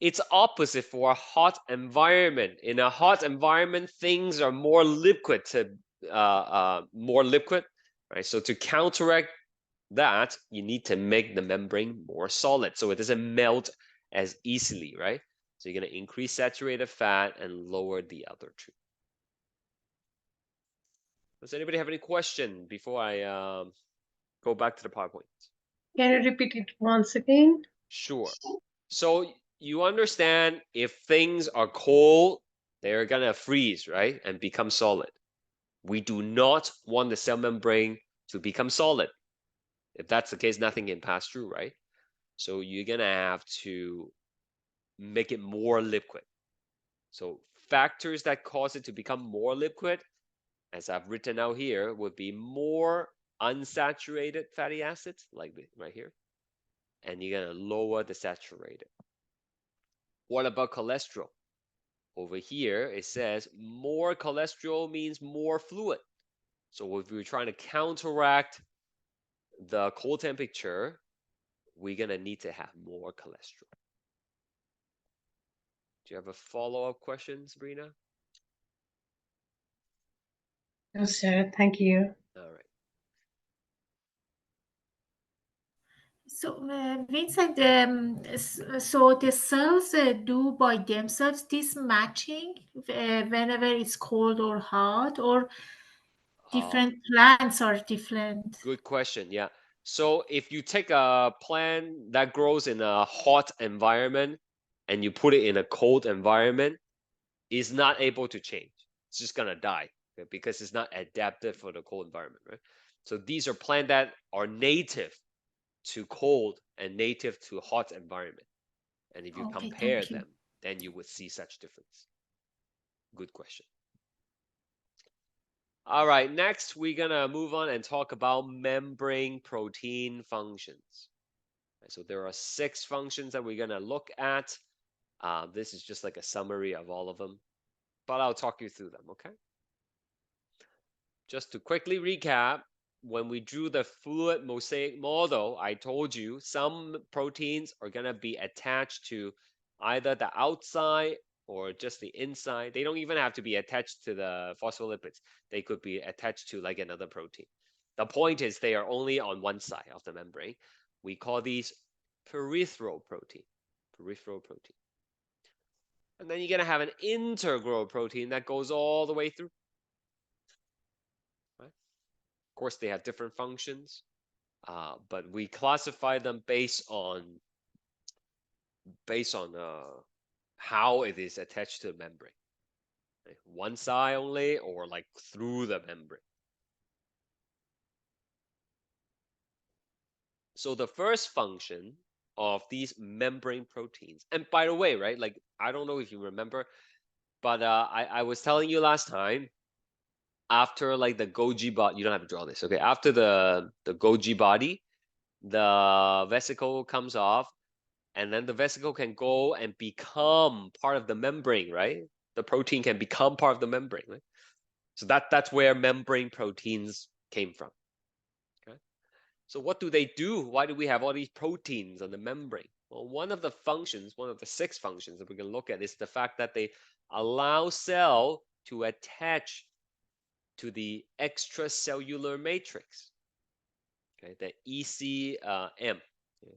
It's opposite for a hot environment. In a hot environment, things are more liquid right? So to counteract that, you need to make the membrane more solid so it doesn't melt as easily, right? So you're going to increase saturated fat and lower the other two. Does anybody have any question before I go back to the PowerPoint? Can you repeat it once again? Sure. So you understand if things are cold, they're going to freeze, right? And become solid. We do not want the cell membrane to become solid. If that's the case, nothing can pass through, right? So you're going to have to make it more liquid. So factors that cause it to become more liquid, as I've written out here, would be more unsaturated fatty acids, like right here, and you're going to lower the saturated. What about cholesterol? Over here, it says more cholesterol means more fluid. So if we're trying to counteract the cold temperature, we're going to need to have more cholesterol. Do you have a follow-up question, Sabrina? No, sir. Thank you. All right. So, Vincent, so the cells do by themselves this matching whenever it's cold or hot, or different plants are different? Good question. Yeah. So if you take a plant that grows in a hot environment and you put it in a cold environment, it's not able to change. It's just gonna die, okay, because it's not adapted for the cold environment, right? So these are plants that are native to cold and native to hot environment. And if you Okay, compare thank you. them, then you would see such difference. Good question. All right, next we're gonna move on and talk about membrane protein functions. So there are 6 functions that we're gonna look at. This is just like a summary of all of them, but I'll talk you through them, okay? Just to quickly recap, when we drew the fluid mosaic model, I told you some proteins are gonna be attached to either the outside or just the inside. They don't even have to be attached to the phospholipids. They could be attached to like another protein. The point is they are only on one side of the membrane. We call these peripheral protein. Peripheral protein. And then you're gonna have an integral protein that goes all the way through. Right? Of course, they have different functions, but we classify them based on how it is attached to the membrane. Like one side only, or like through the membrane. So the first function of these membrane proteins, and by the way, right, like I don't know if you remember, but I was telling you last time, after like the Golgi body, you don't have to draw this, okay? After the Golgi body, the vesicle comes off, and then the vesicle can go and become part of the membrane, right? The protein can become part of the membrane, right? So that's where membrane proteins came from. Okay. So what do they do? Why do we have all these proteins on the membrane? Well, one of the 6 functions that we can look at is the fact that they allow cell to attach to the extracellular matrix. Okay, the ECM.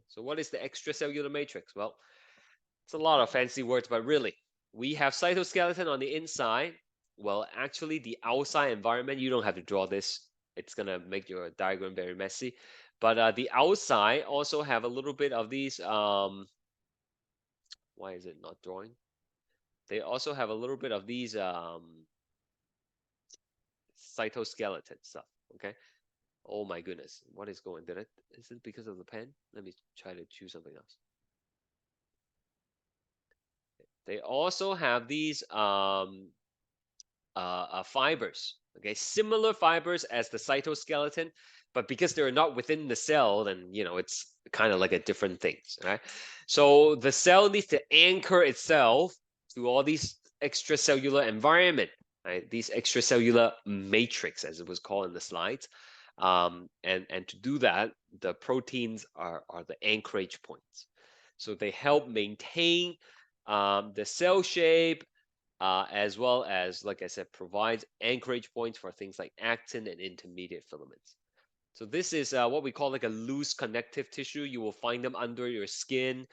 So what is the extracellular matrix? Well, it's a lot of fancy words, but really, we have cytoskeleton on the inside. Well, actually, the outside environment, you don't have to draw this. It's gonna make your diagram very messy. But the outside also have a little bit of these. Why is it not drawing? They also have a little bit of these cytoskeleton stuff. Okay. Oh my goodness, what is going? Is it because of the pen? Let me try to choose something else. They also have these fibers, okay, similar fibers as the cytoskeleton, but because they're not within the cell, then it's kind of like a different things, right? So the cell needs to anchor itself to all these extracellular environment, right? These extracellular matrix, as it was called in the slides. And to do that, the proteins are the anchorage points. So they help maintain the cell shape, as well as, like I said, provides anchorage points for things like actin and intermediate filaments. So this is what we call like a loose connective tissue. You will find them under your skin,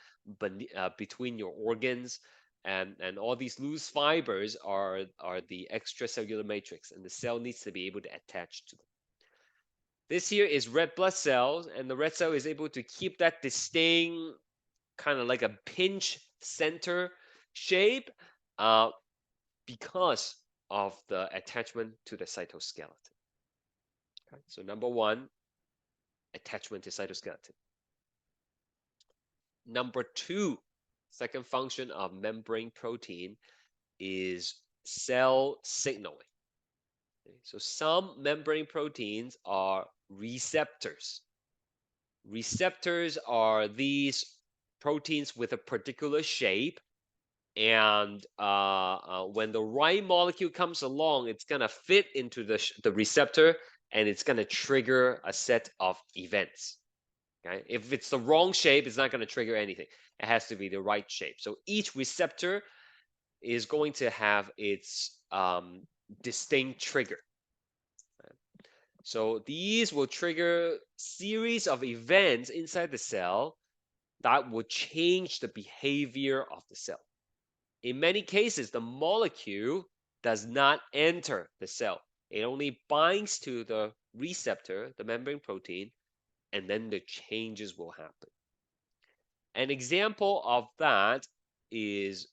between your organs, and all these loose fibers are the extracellular matrix, and the cell needs to be able to attach to them. This here is red blood cells, and the red cell is able to keep that distinct, kind of like a pinch center shape, because of the attachment to the cytoskeleton. Okay, so number 1, attachment to cytoskeleton. Number 2, second function of membrane protein is cell signaling. Okay, so some membrane proteins are receptors. Receptors are these proteins with a particular shape, and when the right molecule comes along, it's gonna fit into the receptor, and it's gonna trigger a set of events. Okay, if it's the wrong shape, it's not gonna trigger anything. It has to be the right shape. So each receptor is going to have its distinct trigger. So these will trigger series of events inside the cell that will change the behavior of the cell. In many cases, the molecule does not enter the cell. It only binds to the receptor, the membrane protein, and then the changes will happen. An example of that is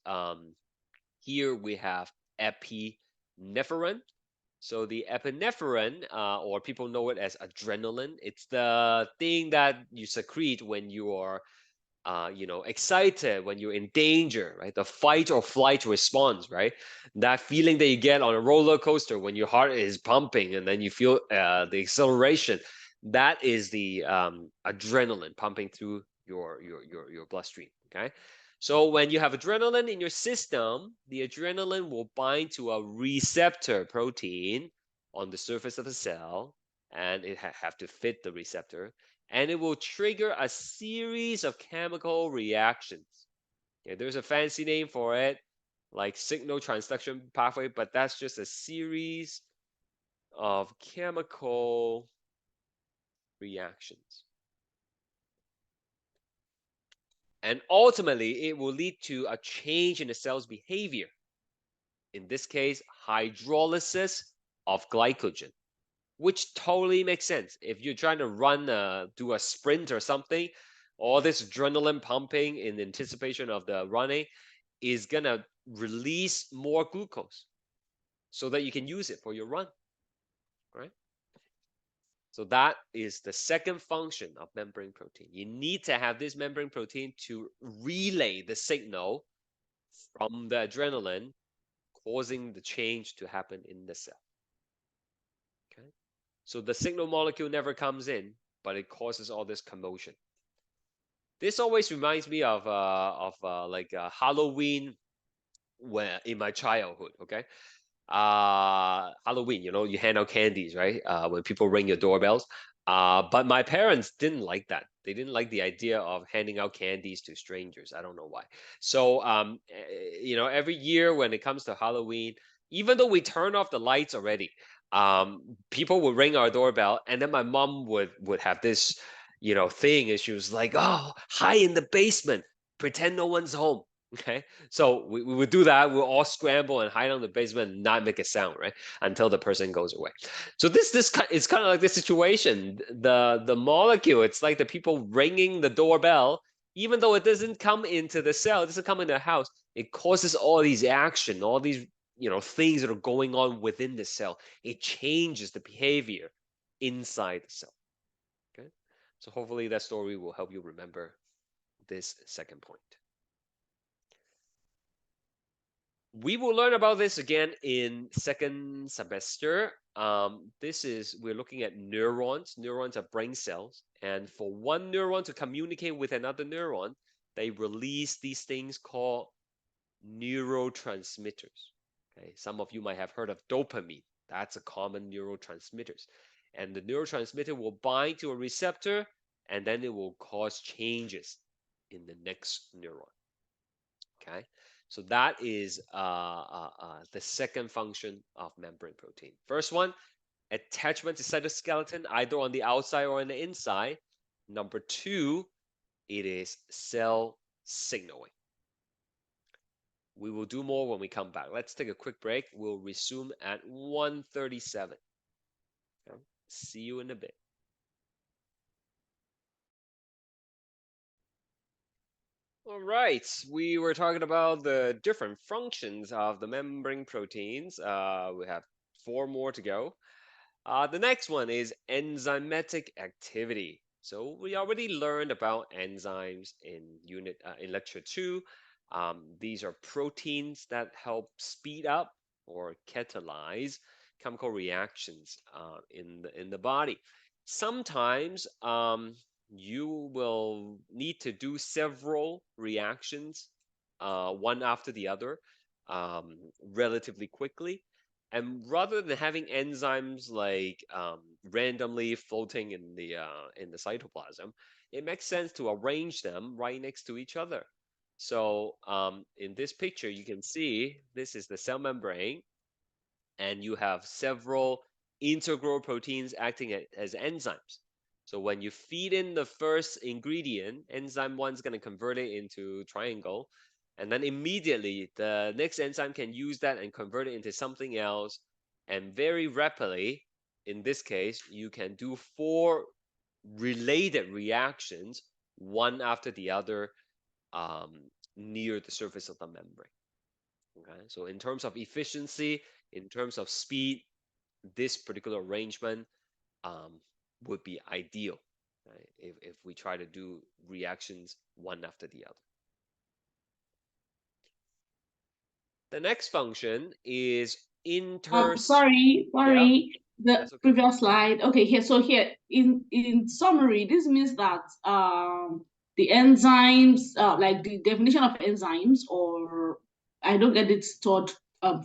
here we have epinephrine. So the epinephrine, or people know it as adrenaline, it's the thing that you secrete when you are excited, when you're in danger, right? The fight or flight response, right? That feeling that you get on a roller coaster when your heart is pumping and then you feel the acceleration. That is the adrenaline pumping through your bloodstream. Okay, so when you have adrenaline in your system, the adrenaline will bind to a receptor protein on the surface of the cell, and it have to fit the receptor, and it will trigger a series of chemical reactions. Okay, there's a fancy name for it, like signal transduction pathway, but that's just a series of chemical reactions. And ultimately, it will lead to a change in the cell's behavior. In this case, hydrolysis of glycogen, which totally makes sense. If you're trying to do a sprint or something, all this adrenaline pumping in anticipation of the running is gonna release more glucose so that you can use it for your run, right? So that is the second function of membrane protein. You need to have this membrane protein to relay the signal from the adrenaline, causing the change to happen in the cell. Okay, so the signal molecule never comes in, but it causes all this commotion. This always reminds me of Halloween, when in my childhood. Okay, Halloween, you hand out candies, right? When people ring your doorbells. But my parents didn't like that. They didn't like the idea of handing out candies to strangers. I don't know why. So, every year when it comes to Halloween, even though we turn off the lights already, people would ring our doorbell, and then my mom would have this, thing, and she was like, "Oh, hide in the basement, pretend no one's home." Okay, so we would do that. We'll all scramble and hide on the basement and not make a sound, right? Until the person goes away. So this it's kind of like this situation. The molecule, it's like the people ringing the doorbell, even though it doesn't come into the cell, it doesn't come in the house. It causes all these action, all these things that are going on within the cell. It changes the behavior inside the cell. Okay, so hopefully that story will help you remember this second point. We will learn about this again in second semester. We're looking at neurons. Neurons are brain cells. And for one neuron to communicate with another neuron, they release these things called neurotransmitters. Okay, some of you might have heard of dopamine. That's a common neurotransmitter. And the neurotransmitter will bind to a receptor, and then it will cause changes in the next neuron. Okay, so that is the second function of membrane protein. First one, attachment to cytoskeleton, either on the outside or on the inside. Number two, it is cell signaling. We will do more when we come back. Let's take a quick break. We'll resume at 1:37. Okay. See you in a bit. All right, we were talking about the different functions of the membrane proteins. We have 4 more to go. The next one is enzymatic activity. So we already learned about enzymes in lecture 2. These are proteins that help speed up or catalyze chemical reactions in the body. Sometimes you will need to do several reactions, one after the other, relatively quickly. And rather than having enzymes like randomly floating in the cytoplasm, it makes sense to arrange them right next to each other. So in this picture, you can see this is the cell membrane, and you have several integral proteins acting as enzymes. So when you feed in the first ingredient, enzyme 1 is going to convert it into triangle. And then immediately the next enzyme can use that and convert it into something else. And very rapidly, in this case, you can do 4 related reactions, one after the other, near the surface of the membrane. Okay, so in terms of efficiency, in terms of speed, this particular arrangement would be ideal, right? If we try to do reactions one after the other. The next function is sorry, the That's okay. previous slide. Okay, here in summary, this means that the enzymes, like the definition of enzymes, or I don't get its third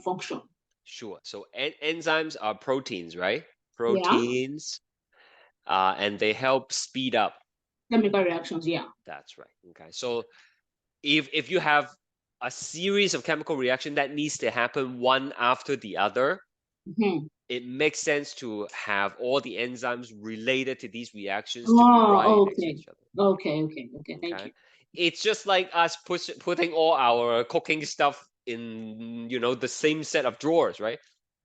function. Sure. So enzymes are proteins, right? Proteins and they help speed up. Chemical reactions, yeah. That's right. Okay, so if you have a series of chemical reaction that needs to happen one after the other, Mhm. it makes sense to have all the enzymes related to these reactions to be Oh, right next to okay. each other. Okay, thank Okay, you. it's just like us putting all our cooking stuff in, you know, the same set of drawers, right?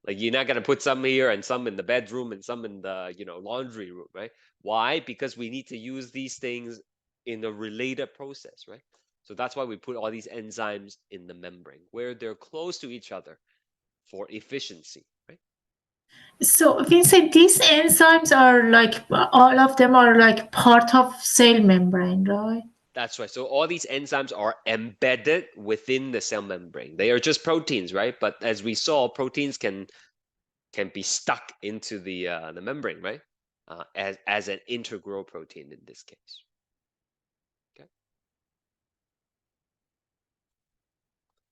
Like you're not gonna put some here and some in the bedroom and some in the, you know, laundry room, right? Why? Because we need to use these things in a related process, right? So that's why we put all these enzymes in the membrane where they're close to each other for efficiency, right? So, Vincent, these enzymes are like all of them are like part of cell membrane, right? That's right. So all these enzymes are embedded within the cell membrane. They are just proteins, right? But as we saw, proteins can be stuck into the membrane, right? As an integral protein in this case. Okay.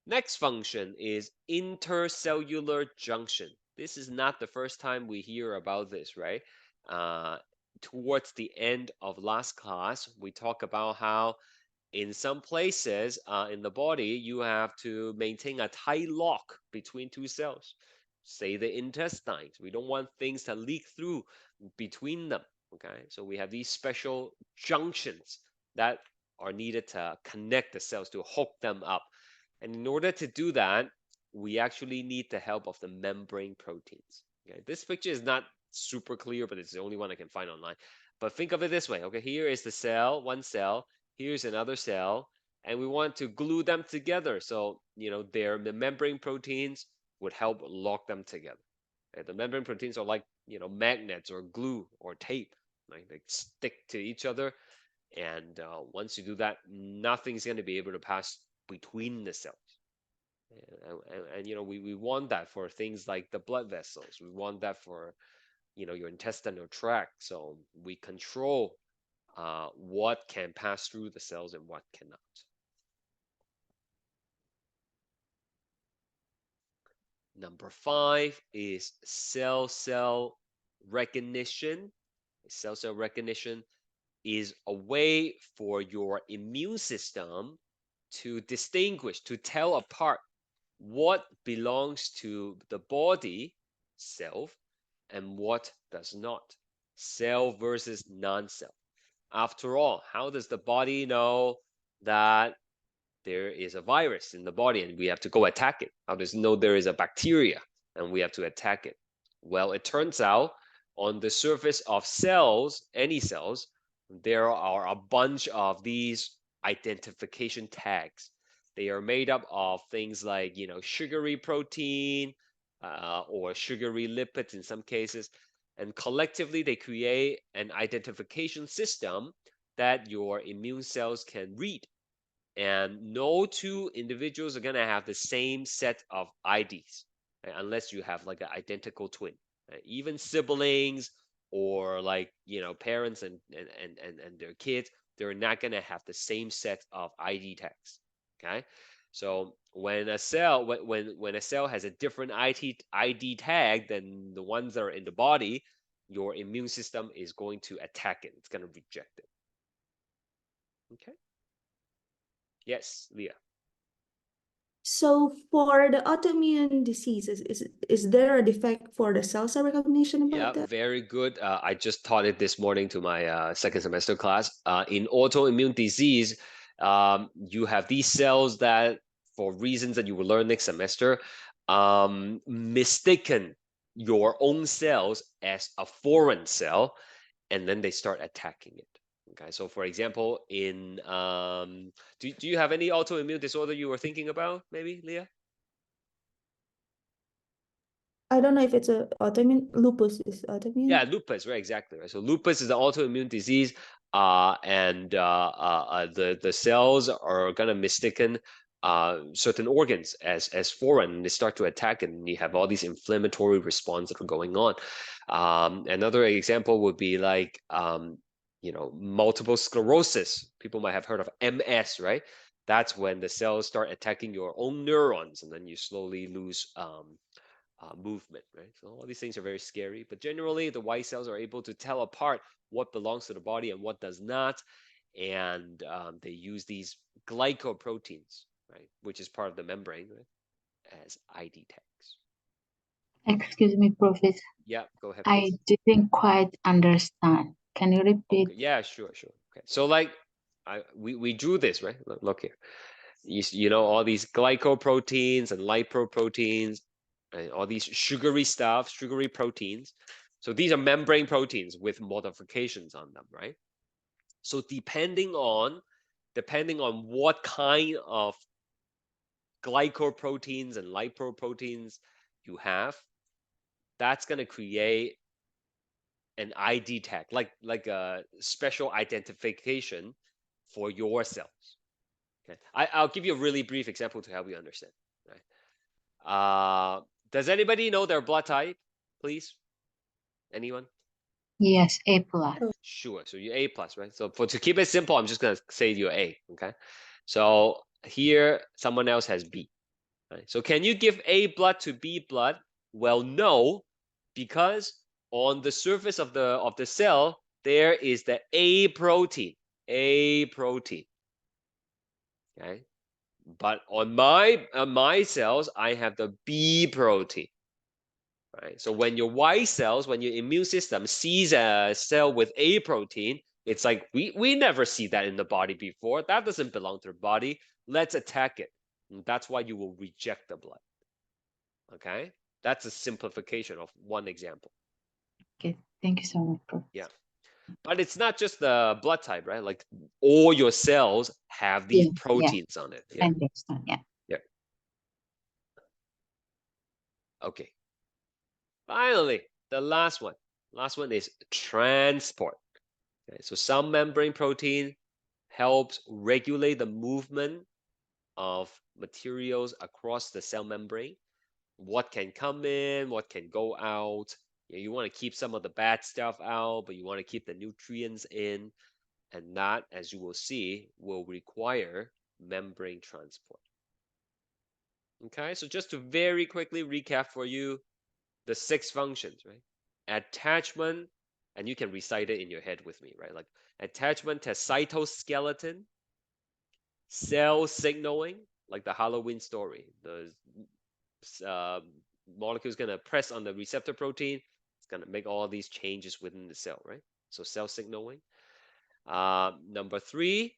Next function is intercellular junction. This is not the first time we hear about this, right? Towards the end of last class, we talk about how in some places in the body, you have to maintain a tight lock between two cells. Say the intestines. We don't want things to leak through between them. Okay, so we have these special junctions that are needed to connect the cells to hook them up. And in order to do that, we actually need the help of the membrane proteins. Okay, this picture is not super clear, but it's the only one I can find online. But think of it this way. Okay, here is the cell, one cell. Here's another cell, and we want to glue them together. So, you know, the membrane proteins would help lock them together. And the membrane proteins are like, you know, magnets or glue or tape, right? They stick to each other. And once you do that, nothing's going to be able to pass between the cells. And you know, we want that for things like the blood vessels. We want that for, you know, your intestinal tract. So we control what can pass through the cells and what cannot. Number 5 is cell-cell recognition. Cell-cell recognition is a way for your immune system to distinguish, to tell apart what belongs to the body, self, and what does not. Cell versus non-cell. After all, how does the body know that there is a virus in the body and we have to go attack it? How does it know there is a bacteria and we have to attack it? Well, it turns out on the surface of cells, any cells, there are a bunch of these identification tags. They are made up of things like, you know, sugary protein or sugary lipids in some cases. And collectively, they create an identification system that your immune cells can read. And no two individuals are going to have the same set of IDs, right? Unless you have like an identical twin. Right? Even siblings or like, you know, parents and their kids, they're not going to have the same set of ID tags. Okay, so when a cell when a cell has a different ID tag than the ones that are in the body, your immune system is going to attack it. It's going to reject it. Okay. Yes, Leah. So for the autoimmune diseases, is there a defect for the cell recognition about Yeah, that? very good. I just taught it this morning to my second semester class. In autoimmune disease, you have these cells that, for reasons that you will learn next semester, mistaken your own cells as a foreign cell, and then they start attacking it. Okay, so for example, in do you have any autoimmune disorder you were thinking about, maybe, Leah? I don't know if it's a autoimmune. Lupus is autoimmune. Yeah, lupus, right? Exactly, right. So lupus is an autoimmune disease, and the cells are gonna mistaken certain organs as foreign, and they start to attack, and you have all these inflammatory responses that are going on. Another example would be like you know, multiple sclerosis. People might have heard of MS, right? That's when the cells start attacking your own neurons, and then you slowly lose movement, right? So all these things are very scary, but generally the white cells are able to tell apart what belongs to the body and what does not, and they use these glycoproteins, right, which is part of the membrane, right, as ID tags. Excuse me, Professor. Yeah, go ahead, I please. didn't quite understand. Can you repeat? Okay, yeah, sure. Okay, so like we drew this, right? Look here. You know all these glycoproteins and lipoproteins, and all these sugary stuff, sugary proteins. So these are membrane proteins with modifications on them, right? So depending on what kind of glycoproteins and lipoproteins you have, that's going to create an ID tag, like a special identification for your cells. Okay, I'll give you a really brief example to help you understand. Right? Does anybody know their blood type, please? Anyone? Yes, A plus. Sure. So you're A plus, right? So to keep it simple, I'm just gonna say you're A. Okay. So here someone else has B. Right? So can you give A blood to B blood? Well, no, because on the surface of the cell there is the A protein. A protein. Okay. But on my cells, I have the B protein. Right. So when your white cells, when your immune system sees a cell with A protein, it's like we never see that in the body before. That doesn't belong to the body. Let's attack it. And that's why you will reject the blood. Okay. That's a simplification of one example. Okay, thank you so much, Prof. Yeah. But it's not just the blood type, right? Like all your cells have these proteins on it. I understand. Yeah. Yeah. Okay. Finally, the last one. Last one is transport. Okay, so some membrane protein helps regulate the movement of materials across the cell membrane. What can come in, what can go out. You want to keep some of the bad stuff out, but you want to keep the nutrients in. And that, as you will see, will require membrane transport. Okay, so just to very quickly recap for you, the 6 functions, right? Attachment, and you can recite it in your head with me, right? Like attachment to cytoskeleton, cell signaling, like the Halloween story. The molecule is gonna press on the receptor protein. It's gonna make all these changes within the cell, right? So cell signaling. Number 3,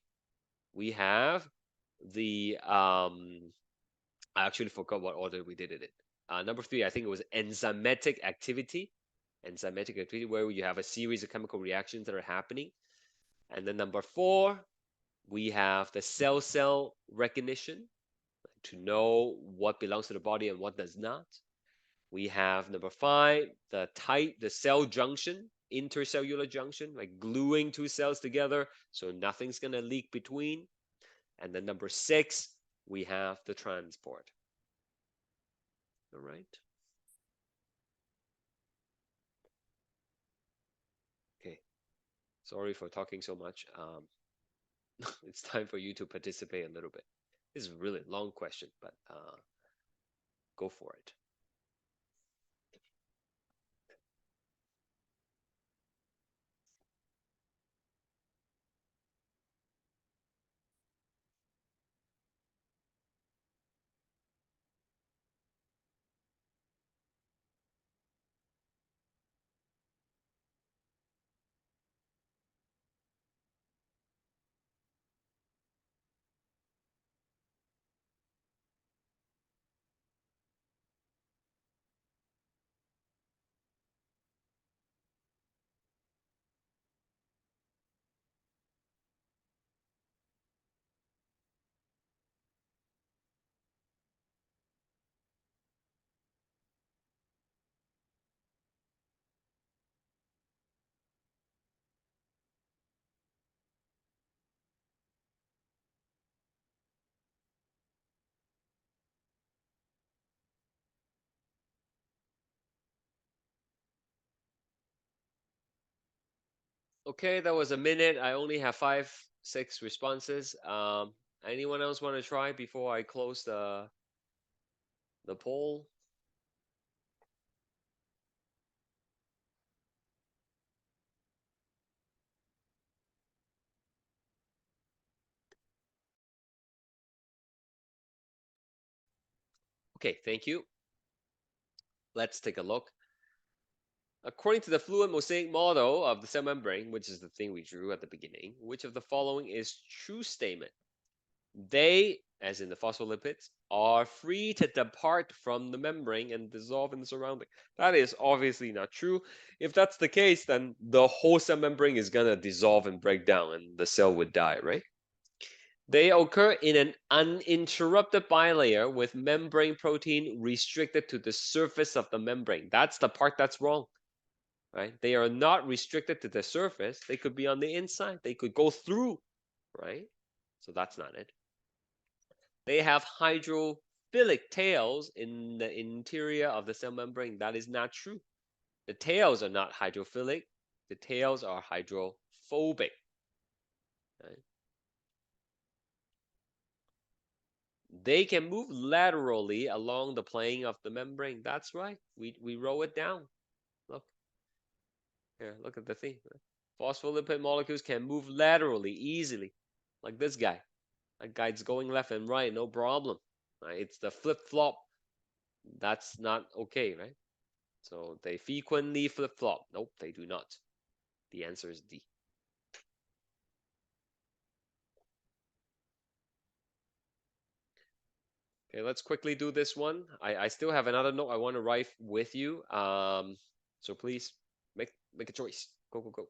we have the I actually forgot what order we did it in. Number 3, I think it was enzymatic activity. Enzymatic activity, where you have a series of chemical reactions that are happening. And then number 4, we have the cell-cell recognition to know what belongs to the body and what does not. We have number 5, the cell junction, intercellular junction, like gluing 2 cells together so nothing's gonna leak between. And then number 6, we have the transport. All right. Okay. Sorry for talking so much. It's time for you to participate a little bit. This is a really long question, but go for it. Okay, that was a minute. I only have 5, 6 responses. Anyone else want to try before I close the poll? Okay, thank you. Let's take a look. According to the fluid mosaic model of the cell membrane, which is the thing we drew at the beginning, which of the following is true statement? They, as in the phospholipids, are free to depart from the membrane and dissolve in the surrounding. That is obviously not true. If that's the case, then the whole cell membrane is gonna dissolve and break down and the cell would die, right? They occur in an uninterrupted bilayer with membrane protein restricted to the surface of the membrane. That's the part that's wrong, right? They are not restricted to the surface. They could be on the inside. They could go through, right? So that's not it. They have hydrophilic tails in the interior of the cell membrane. That is not true. The tails are not hydrophilic. The tails are hydrophobic. Right? They can move laterally along the plane of the membrane. That's right. We roll it down. Look. Here, look at the thing. Phospholipid molecules can move laterally easily, like this guy. That guy's going left and right, no problem. Right? It's the flip-flop. That's not okay, right? So they frequently flip-flop. Nope, they do not. The answer is D. Okay, let's quickly do this one. I still have another note I want to write with you. So please make a choice. Go, go, go.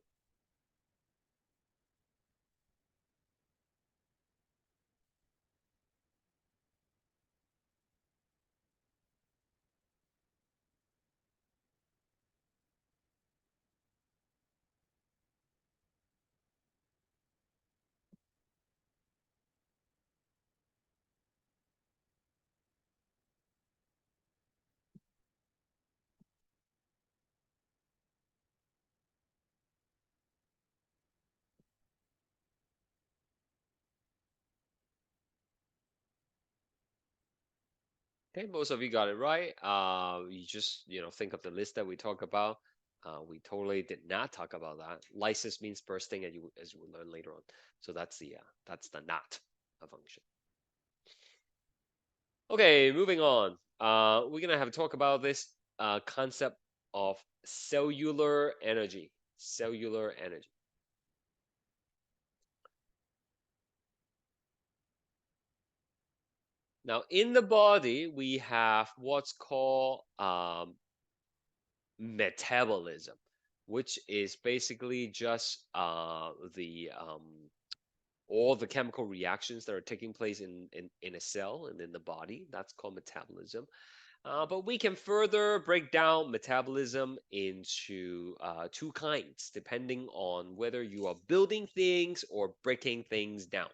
Okay, most of you got it right. You just think of the list that we talked about. We totally did not talk about that. Lysis means bursting, as you will learn later on. So that's the not a function. Okay, moving on. We're gonna have to talk about this concept of cellular energy. Cellular energy. Now, in the body, we have what's called metabolism, which is basically just all the chemical reactions that are taking place in a cell and in the body. That's called metabolism. But we can further break down metabolism into two kinds, depending on whether you are building things or breaking things down.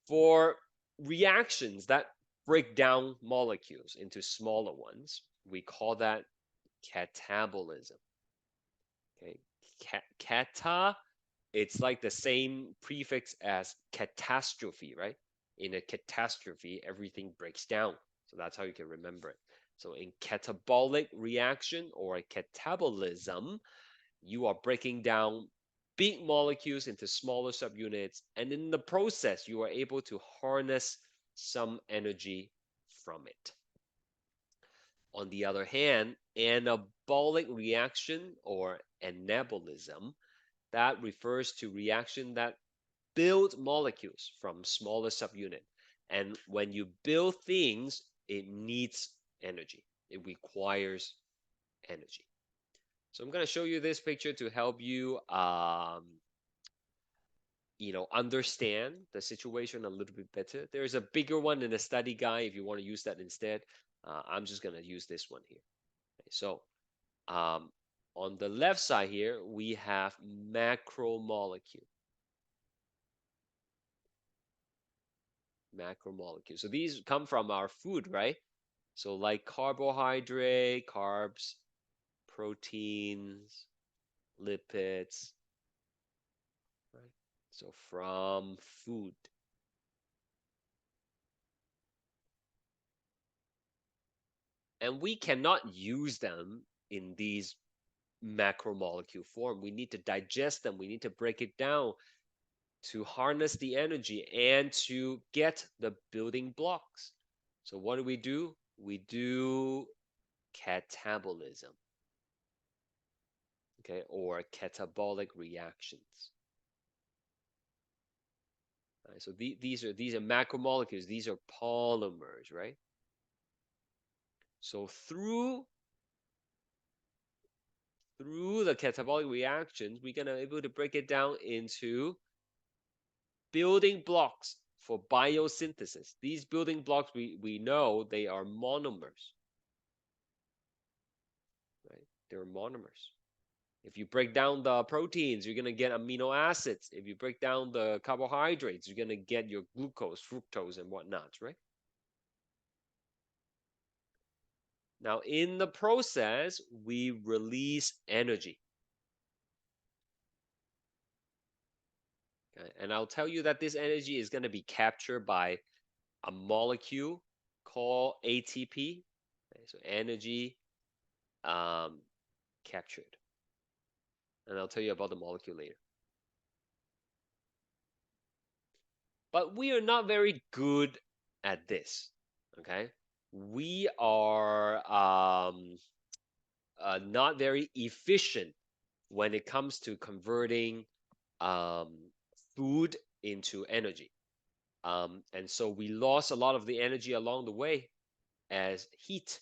For reactions that break down molecules into smaller ones, we call that catabolism. Okay, kata, it's like the same prefix as catastrophe, right? In a catastrophe, everything breaks down. So that's how you can remember it. So in catabolic reaction or catabolism, you are breaking down big molecules into smaller subunits, and in the process, you are able to harness some energy from it. On the other hand, anabolic reaction or anabolism, that refers to reaction that build molecules from smaller subunit. And when you build things, it needs energy. It requires energy. So I'm going to show you this picture to help you, understand the situation a little bit better. There's a bigger one in the study guide if you want to use that instead. I'm just going to use this one here. Okay, so on the left side here, we have macromolecule. Macromolecule. So these come from our food, right? So like carbohydrate, carbs, proteins, lipids, right? So from food. And we cannot use them in these macromolecule form. We need to digest them. We need to break it down to harness the energy and to get the building blocks. So what do? We do catabolism, okay, or catabolic reactions. All right, so these are macromolecules. These are polymers, right? So through the catabolic reactions, we're gonna be able to break it down into building blocks for biosynthesis. These building blocks, we know they are monomers, right? They're monomers. If you break down the proteins, you're gonna get amino acids. If you break down the carbohydrates, you're gonna get your glucose, fructose, and whatnot, right? Now, in the process, we release energy. Okay? And I'll tell you that this energy is gonna be captured by a molecule called ATP. Okay? So energy captured. And I'll tell you about the molecule later. But we are not very good at this, okay? We are not very efficient when it comes to converting food into energy. And so we lost a lot of the energy along the way as heat.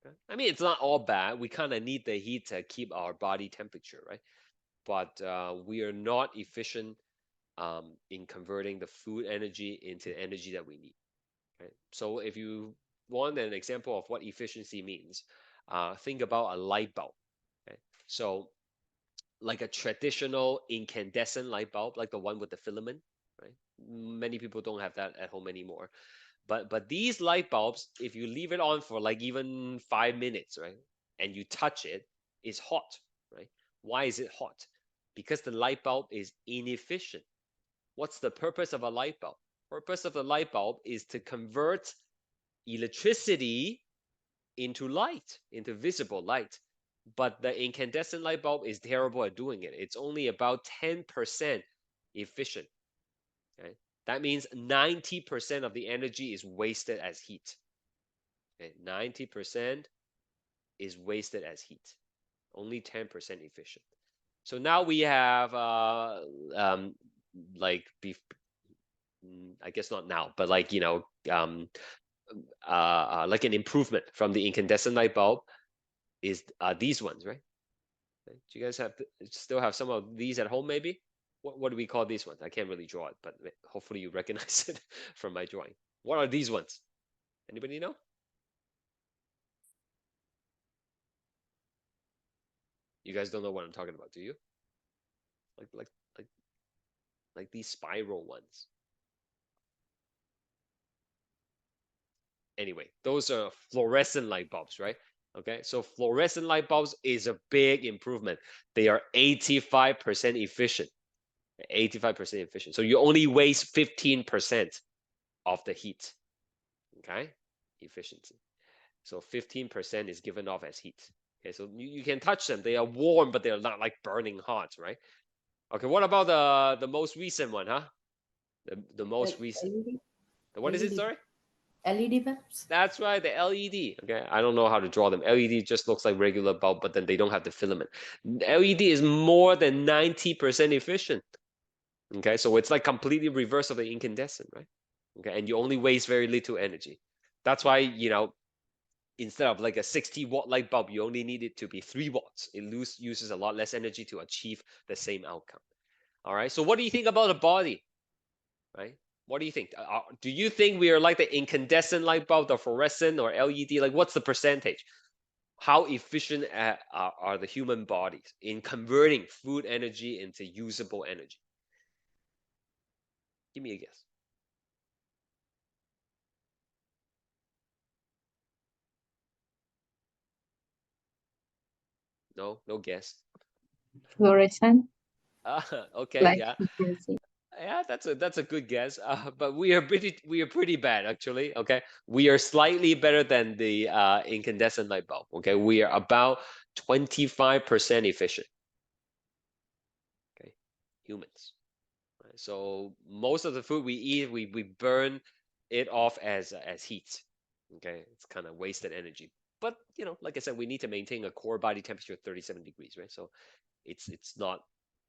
Okay? I mean, it's not all bad. We kind of need the heat to keep our body temperature, right? But we are not efficient in converting the food energy into energy that we need. Okay? So if you want an example of what efficiency means, think about a light bulb. Okay? So like a traditional incandescent light bulb, like the one with the filament, right? Many people don't have that at home anymore. But these light bulbs, if you leave it on for like even 5 minutes, right, and you touch it, it's hot, right? Why is it hot? Because the light bulb is inefficient. What's the purpose of a light bulb? Purpose of the light bulb is to convert electricity into light, into visible light. But the incandescent light bulb is terrible at doing it. It's only about 10% efficient. Okay? That means 90% of the energy is wasted as heat. Okay? 90% is wasted as heat. Only 10% efficient. So now we have like I guess not now, but like like an improvement from the incandescent light bulb is these ones, right? Do you guys still have some of these at home? Maybe. What do we call these ones? I can't really draw it, but hopefully you recognize it from my drawing. What are these ones? Anybody know? You guys don't know what I'm talking about, do you? Like these spiral ones. Anyway, those are fluorescent light bulbs, right? Okay, so fluorescent light bulbs is a big improvement. They are 85% efficient. 85% efficient. So you only waste 15% of the heat. Okay, efficiency. So 15% is given off as heat. Okay, so you can touch them. They are warm, but they're not like burning hot, right? Okay, what about the most recent one, huh? The most recent. LED? What is it, LED. sorry? LED bulbs? That's right, the LED. Okay, I don't know how to draw them. LED just looks like regular bulb, but then they don't have the filament. LED is more than 90% efficient. Okay, so it's like completely reverse of the incandescent, right? Okay, and you only waste very little energy. That's why, instead of like a 60-watt light bulb, you only need it to be 3 watts. It uses a lot less energy to achieve the same outcome. All right, so what do you think about the body, right? What do you think? Do you think we are like the incandescent light bulb, the fluorescent or LED? Like, what's the percentage? How efficient are the human bodies in converting food energy into usable energy? Give me a guess. No guess. Fluorescent. Okay, Like yeah. you can see. Yeah, that's a good guess. But we are pretty bad actually. Okay, we are slightly better than the incandescent light bulb. Okay, we are about 25% efficient. Okay, humans. Right? So most of the food we eat, we burn it off as heat. Okay, it's kind of wasted energy. But you know, like I said, we need to maintain a core body temperature of 37 degrees, right? So it's not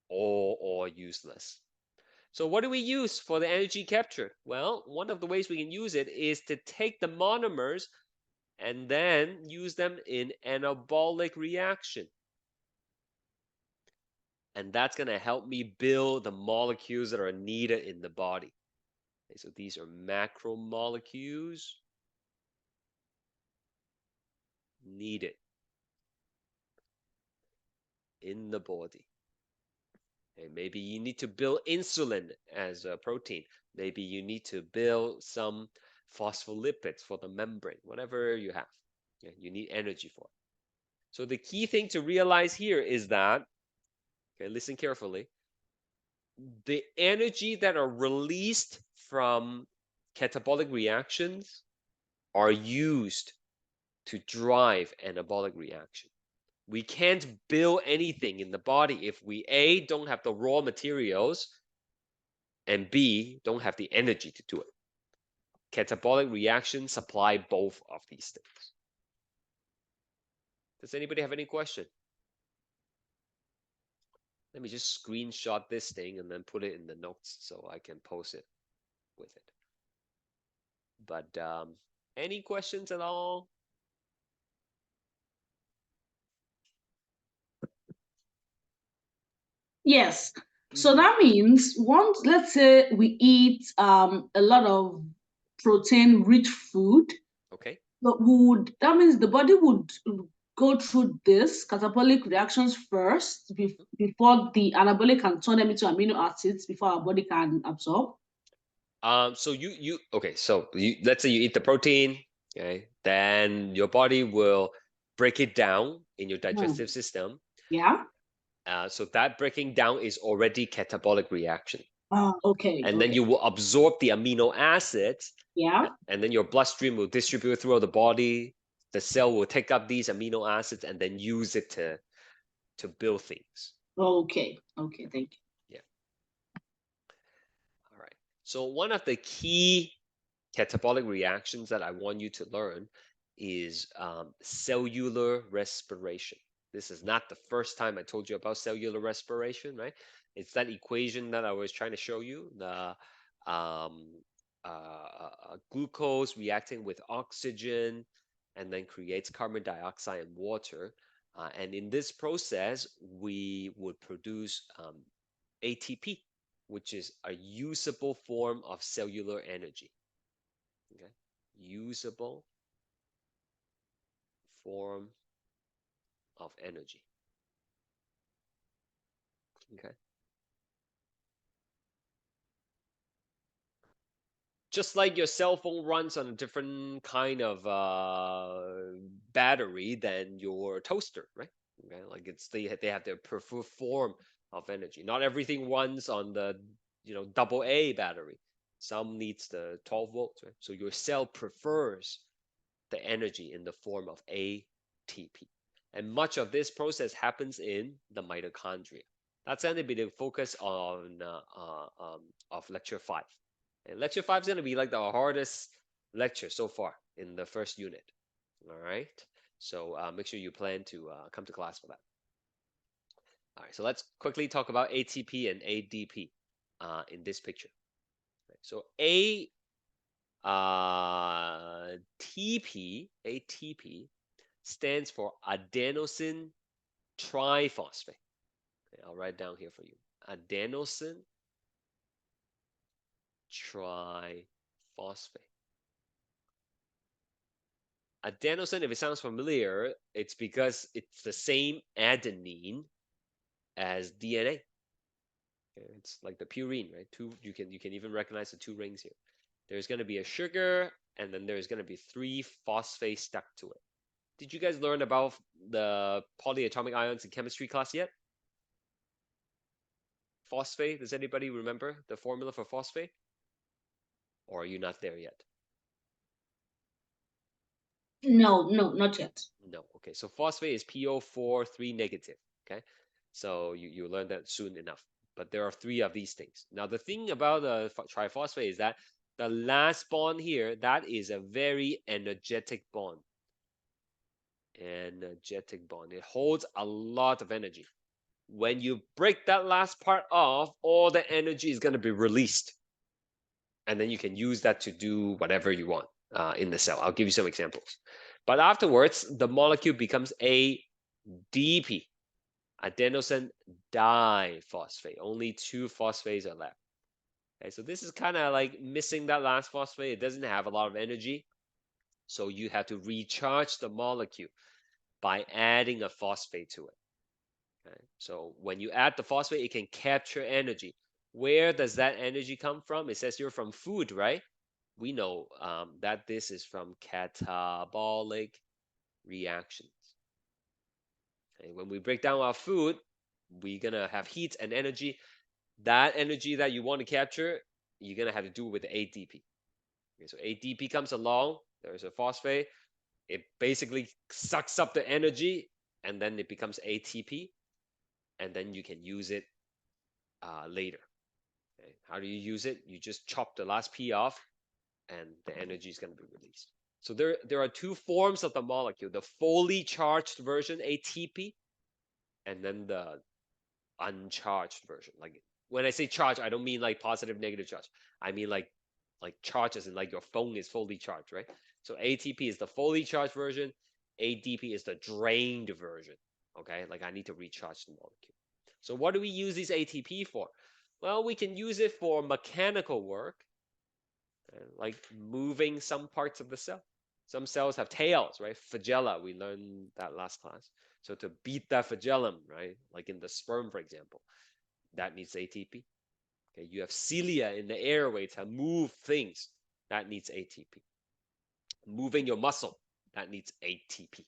all useless. So what do we use for the energy capture? Well, one of the ways we can use it is to take the monomers and then use them in anabolic reaction. And that's going to help me build the molecules that are needed in the body. Okay, so these are macromolecules needed in the body. Okay, maybe you need to build insulin as a protein. Maybe you need to build some phospholipids for the membrane, whatever you have. Okay, you need energy for it. So the key thing to realize here is that, okay, listen carefully, the energy that are released from catabolic reactions are used to drive anabolic reaction. We can't build anything in the body if we A, don't have the raw materials, and B, don't have the energy to do it. Catabolic reactions supply both of these things. Does anybody have any question? Let me just screenshot this thing and then put it in the notes so I can post it with it. But any questions at all? Yes. So that means once, let's say we eat a lot of protein-rich food, Okay. but that means the body would go through this catabolic reactions first before the anabolic can turn them into amino acids before our body can absorb. So okay, so let's say you eat the protein, okay, then your body will break it down in your digestive system. Yeah. So that breaking down is already catabolic reaction. Okay. And then you will absorb the amino acids. Yeah. And then your bloodstream will distribute throughout the body. The cell will take up these amino acids and then use it to build things. Okay. Okay. Thank you. Yeah. All right. So one of the key catabolic reactions that I want you to learn is cellular respiration. This is not the first time I told you about cellular respiration, right? It's that equation that I was trying to show you, the glucose reacting with oxygen and then creates carbon dioxide and water. And in this process, we would produce ATP, which is a usable form of cellular energy. Okay, usable form of energy. Okay. Just like your cell phone runs on a different kind of battery than your toaster, right? Okay, like they have their preferred form of energy. Not everything runs on the AA battery. Some needs the 12 volts, right? So your cell prefers the energy in the form of ATP. And much of this process happens in the mitochondria. That's going to be the focus on of lecture 5. And lecture 5 is going to be like the hardest lecture so far in the first unit. All right. So make sure you plan to come to class for that. All right. So let's quickly talk about ATP and ADP in this picture. Right, so ATP stands for adenosine triphosphate. Okay, I'll write down here for you. Adenosine triphosphate. Adenosine, if it sounds familiar, it's because it's the same adenine as DNA. Okay, it's like the purine, right? You can even recognize the 2 rings here. There's going to be a sugar, and then there's going to be 3 phosphates stuck to it. Did you guys learn about the polyatomic ions in chemistry class yet? Phosphate, does anybody remember the formula for phosphate? Or are you not there yet? No, not yet. No. Okay, so phosphate is PO4 3 negative. Okay, so you learn that soon enough. But there are 3 of these things. Now the thing about the triphosphate is that The last bond here, that is a very energetic bond. Energetic bond. It holds a lot of energy. When you break that last part off, all the energy is going to be released. And then you can use that to do whatever you want in the cell. I'll give you some examples. But afterwards, the molecule becomes ADP, adenosine diphosphate. Only 2 phosphates are left. Okay, so this is kind of like missing that last phosphate. It doesn't have a lot of energy. So you have to recharge the molecule by adding a phosphate to it. Okay, so when you add the phosphate, it can capture energy. Where does that energy come from? It says you're from food, right? We know that this is from catabolic reactions. Okay, when we break down our food, we're gonna have heat and energy. That energy that you want to capture, you're gonna have to do with the ADP. Okay, so ADP comes along, there's a phosphate, it basically sucks up the energy, and then it becomes ATP, and then you can use it later. Okay, how do you use it? You just chop the last P off, and the energy is going to be released. So there are 2 forms of the molecule: the fully charged version, ATP, and then the uncharged version. Like when I say charge, I don't mean like positive, negative charge. I mean like charge as in like your phone is fully charged, right? So ATP is the fully charged version. ADP is the drained version. Okay, like I need to recharge the molecule. So what do we use this ATP for? Well, we can use it for mechanical work, like moving some parts of the cell. Some cells have tails, right? Flagella, we learned that last class. So to beat that flagellum, right? Like in the sperm, for example, that needs ATP. Okay, you have cilia in the airway to move things. That needs ATP. Moving your muscle, that needs ATP.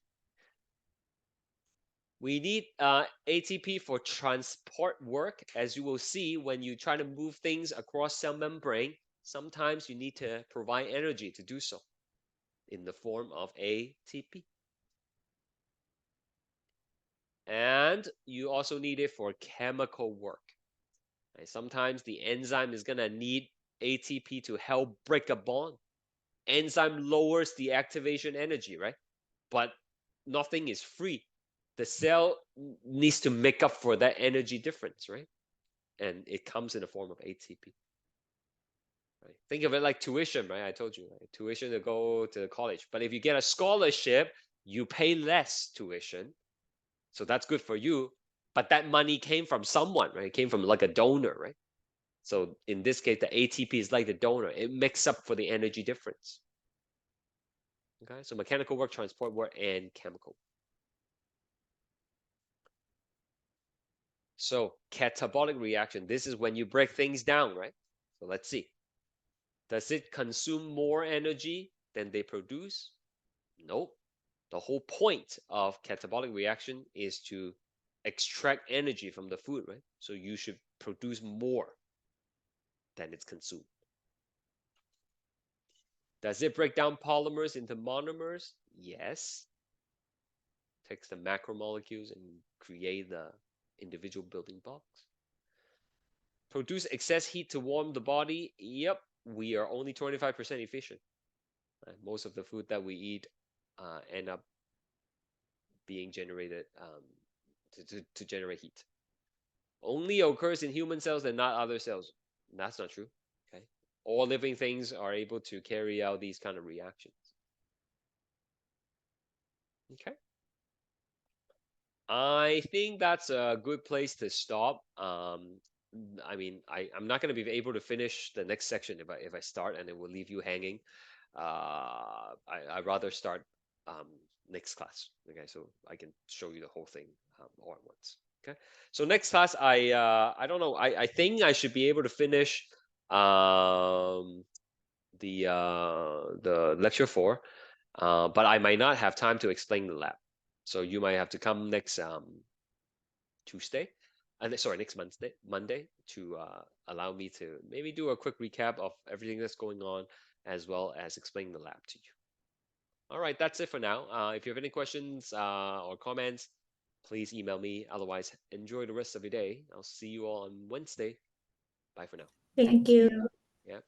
We need ATP for transport work. As you will see, when you try to move things across cell membrane, sometimes you need to provide energy to do so in the form of ATP. And you also need it for chemical work. Right? Sometimes the enzyme is going to need ATP to help break a bond. Enzyme lowers the activation energy, right? But nothing is free. The cell needs to make up for that energy difference, right? And it comes in the form of ATP. Right? Think of it like tuition, right? I told you, right? Tuition to go to college. But if you get a scholarship, you pay less tuition. So that's good for you. But that money came from someone, right? It came from like a donor, right? So in this case, the ATP is like the donor. It makes up for the energy difference. Okay, so mechanical work, transport work, and chemical. So catabolic reaction, this is when you break things down, right? So let's see. Does it consume more energy than they produce? Nope. The whole point of catabolic reaction is to extract energy from the food, right? So you should produce more than it's consumed. Does it break down polymers into monomers? Yes. Takes the macromolecules and create the individual building blocks. Produce excess heat to warm the body? Yep, we are only 25% efficient. Most of the food that we eat end up being generated to generate heat. Only occurs in human cells and not other cells. That's not true. Okay, all living things are able to carry out these kind of reactions. Okay, I think that's a good place to stop. I mean, I'm not going to be able to finish the next section if I start and it will leave you hanging. I'd rather start next class. Okay, so I can show you the whole thing all at once. Okay, so next class, I don't know. I think I should be able to finish the lecture 4, but I might not have time to explain the lab. So you might have to come next Tuesday, and sorry, next Monday to allow me to maybe do a quick recap of everything that's going on, as well as explain the lab to you. All right, that's it for now. If you have any questions or comments, please email me. Otherwise, enjoy the rest of your day. I'll see you all on Wednesday. Bye for now. Thank you. Yeah.